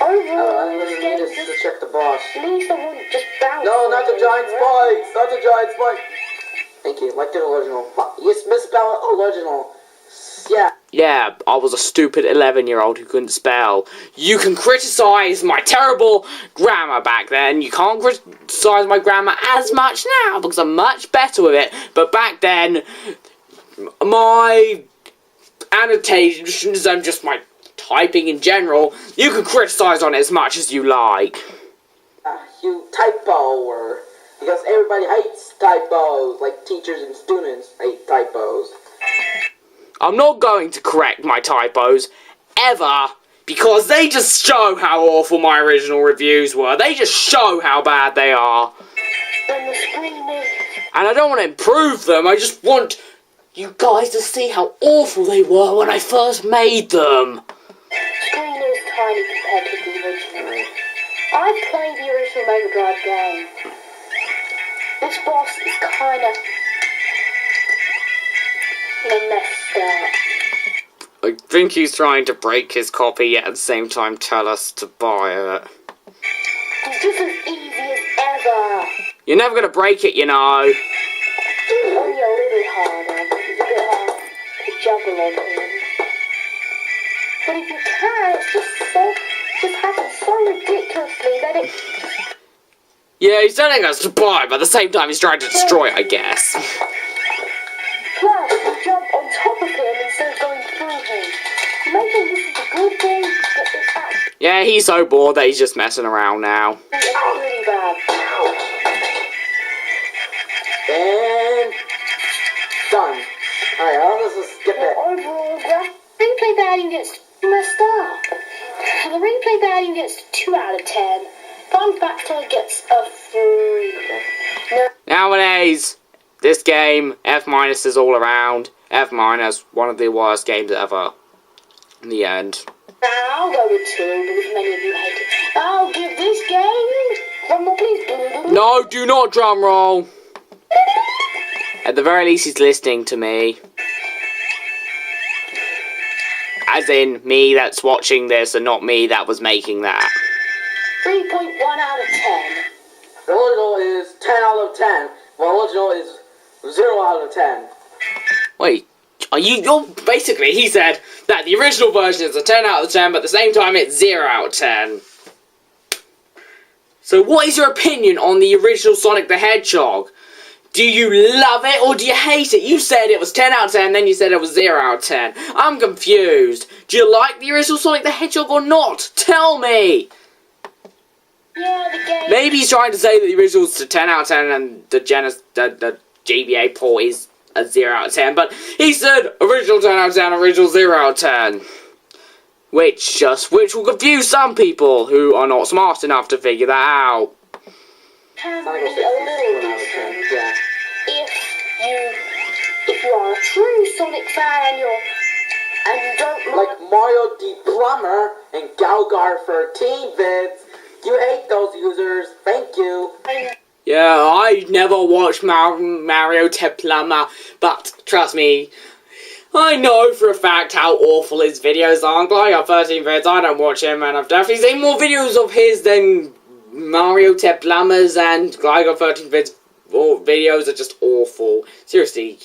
Overall, this is to check the boss. at least I wouldn't just bounce. No, not the giant spikes! Not the giant spike! Thank you, like the original. You misspelled original. Yeah. Yeah, I was a stupid 11-year-old who couldn't spell. You can criticize my terrible grammar back then. You can't criticize my grammar as much now because I'm much better with it. But back then, my annotations and just my typing in general, you can criticize on it as much as you like. You typo, because everybody hates typos, like teachers and students hate typos. I'm not going to correct my typos, ever, because they just show how awful my original reviews were. They just show how bad they are. And I don't want to improve them, I just want you guys to see how awful they were when I first made them. Screen is tiny compared to the original. I've played the original Mega Drive game. This boss is kind of messed up. I think he's trying to break his copy, yet at the same time tell us to buy it. It's just as easy as ever. You're never gonna break it, you know. Only a little harder. It's a bit hard to juggle on him. But if you can, it just happens so ridiculously that it... Yeah, he's telling us to buy, but at the same time he's trying to destroy it, I guess. Plus, you jump on top of him instead of going through him. You may think this is a good thing, but it's actually... Yeah, he's so bored that he's just messing around now. It's really bad. And done. Alright, let's just skip it. Overall, replay value gets messed up. The replay value gets 2 out of 10. Fun factor gets a 3. No. Nowadays, this game, F- is all around. F-, one of the worst games ever. In the end. I'll go with 2 because many of you hate it. I'll give this game... Drum roll, please. No, do not drum roll. At the very least, he's listening to me. As in, me that's watching this and not me that was making that. 3.1 out of 10. The original is 10 out of 10. The original is 0 out of 10. Wait, you're basically, he said that the original version is a 10 out of 10, but at the same time it's 0 out of 10. So what is your opinion on the original Sonic the Hedgehog? Do you love it or do you hate it? You said it was 10 out of 10, then you said it was 0 out of 10. I'm confused. Do you like the original Sonic the Hedgehog or not? Tell me! Yeah, the game... Maybe he's trying to say that the original's a 10 out of 10 and the GBA port is a 0 out of 10, but he said original 10 out of 10, original 0 out of 10. Which will confuse some people who are not smart enough to figure that out. Can be a little different. Yeah. If you are a true Sonic fan and you don't Like Mario D. Plumber and Galgar 13 vids. You hate those users. Thank you. Yeah, I never watched Mario Plumber, but trust me, I know for a fact how awful his videos are. I got 13 vids, I don't watch him, and I've definitely seen more videos of his than Mario Plumbers, and I got 13 vids. Videos are just awful. Seriously,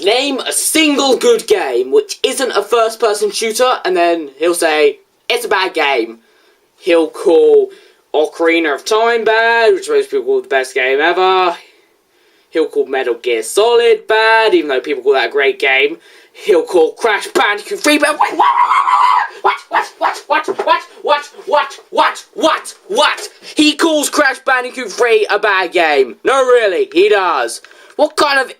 name a single good game which isn't a first-person shooter, and then he'll say, it's a bad game. He'll call Ocarina of Time bad, which most people call the best game ever. He'll call Metal Gear Solid bad, even though people call that a great game. He'll call Crash Bandicoot 3 bad. Wait, what? He calls Crash Bandicoot 3 a bad game. No, really, he does. What kind of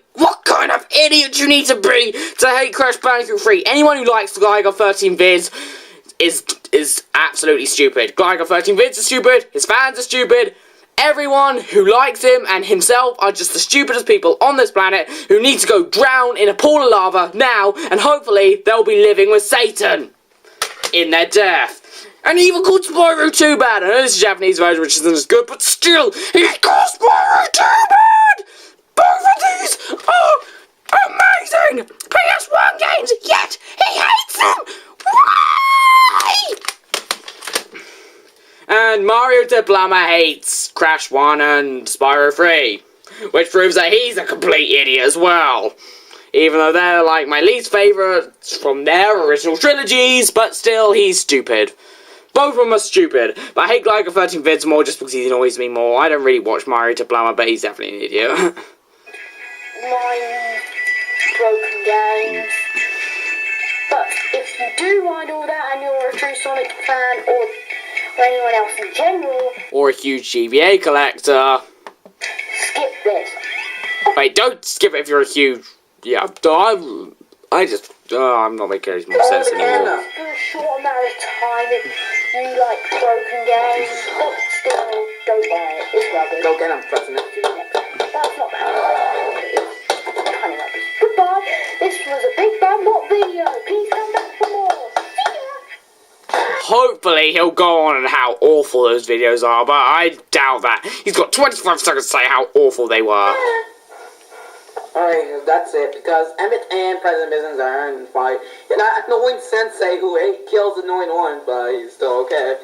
idiot you need to be to hate Crash Bandicoot 3? Anyone who likes the guy got 13 vids is absolutely stupid. Gligar 13 vids is stupid, his fans are stupid, everyone who likes him and himself are just the stupidest people on this planet who need to go drown in a pool of lava now, and hopefully they'll be living with Satan in their death. And he even called Spyro 2 bad. I know this is a Japanese version which isn't as good, but still, he called Spyro 2 bad! Both of these are amazing PS1 games, yet he hates them! Why? And Mario Plumber hates Crash 1 and Spyro 3, which proves that he's a complete idiot as well. even though they're like my least favourites from their original trilogies, but still, he's stupid. Both of them are stupid, but I hate Glyco 13 Vids more just because he annoys me more. I don't really watch Mario to Blama, but he's definitely an idiot. Mind broken games. But if you do mind all that and you're a true Sonic fan, or anyone else in general, or a huge GBA collector, skip this. wait, don't skip it if you're a huge... Yeah, I'm not making any more sense anymore. For a short amount of time, if you like broken games, but still, don't buy it. It's rubbish. Go get him, President. That's not bad. It's kind of rubbish. Goodbye. This was a Big Bad Bot video. Please come back for more. See ya. Hopefully he'll go on and how awful those videos are, but I doubt that. He's got 25 seconds to say how awful they were. Alright, that's it, because Emmett and President Business are in fight. And that annoying sensei who kills annoying ones, but he's still okay.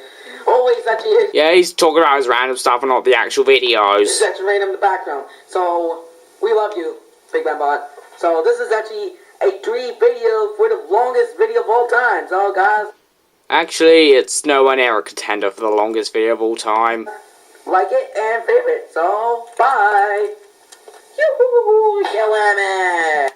Always actually... Yeah, he's talking about his random stuff and not the actual videos. This is actually random in the background. So, we love you, Big Bad Bot. So, this is actually a 3 video for the longest video of all time. So, guys... Actually, it's nowhere near a contender for the longest video of all time. Like it and favorite. So, bye! Yoo-hoo! Kill him!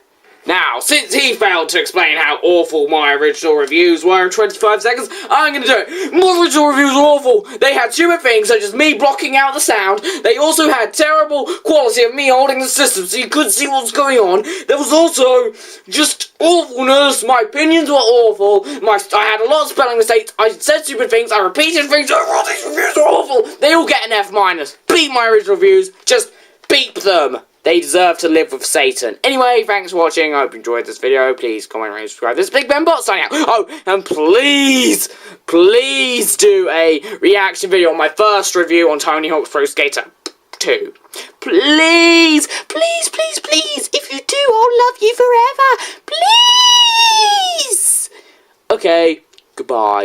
Now, since he failed to explain how awful my original reviews were in 25 seconds, I'm gonna do it. My original reviews were awful. They had stupid things such as me blocking out the sound. They also had terrible quality of me holding the system so you couldn't see what was going on. There was also just awfulness. My opinions were awful. I had a lot of spelling mistakes. I said stupid things. I repeated things. Oh, these reviews are awful. They all get an F-. Beat my original reviews. Just beep them. They deserve to live with Satan. Anyway, thanks for watching. I hope you enjoyed this video. Please comment, rate, and subscribe. This is Big Ben Bot signing out. Oh, and please do a reaction video on my first review on Tony Hawk's Pro Skater 2. Please, if you do, I'll love you forever. Please. Okay, goodbye.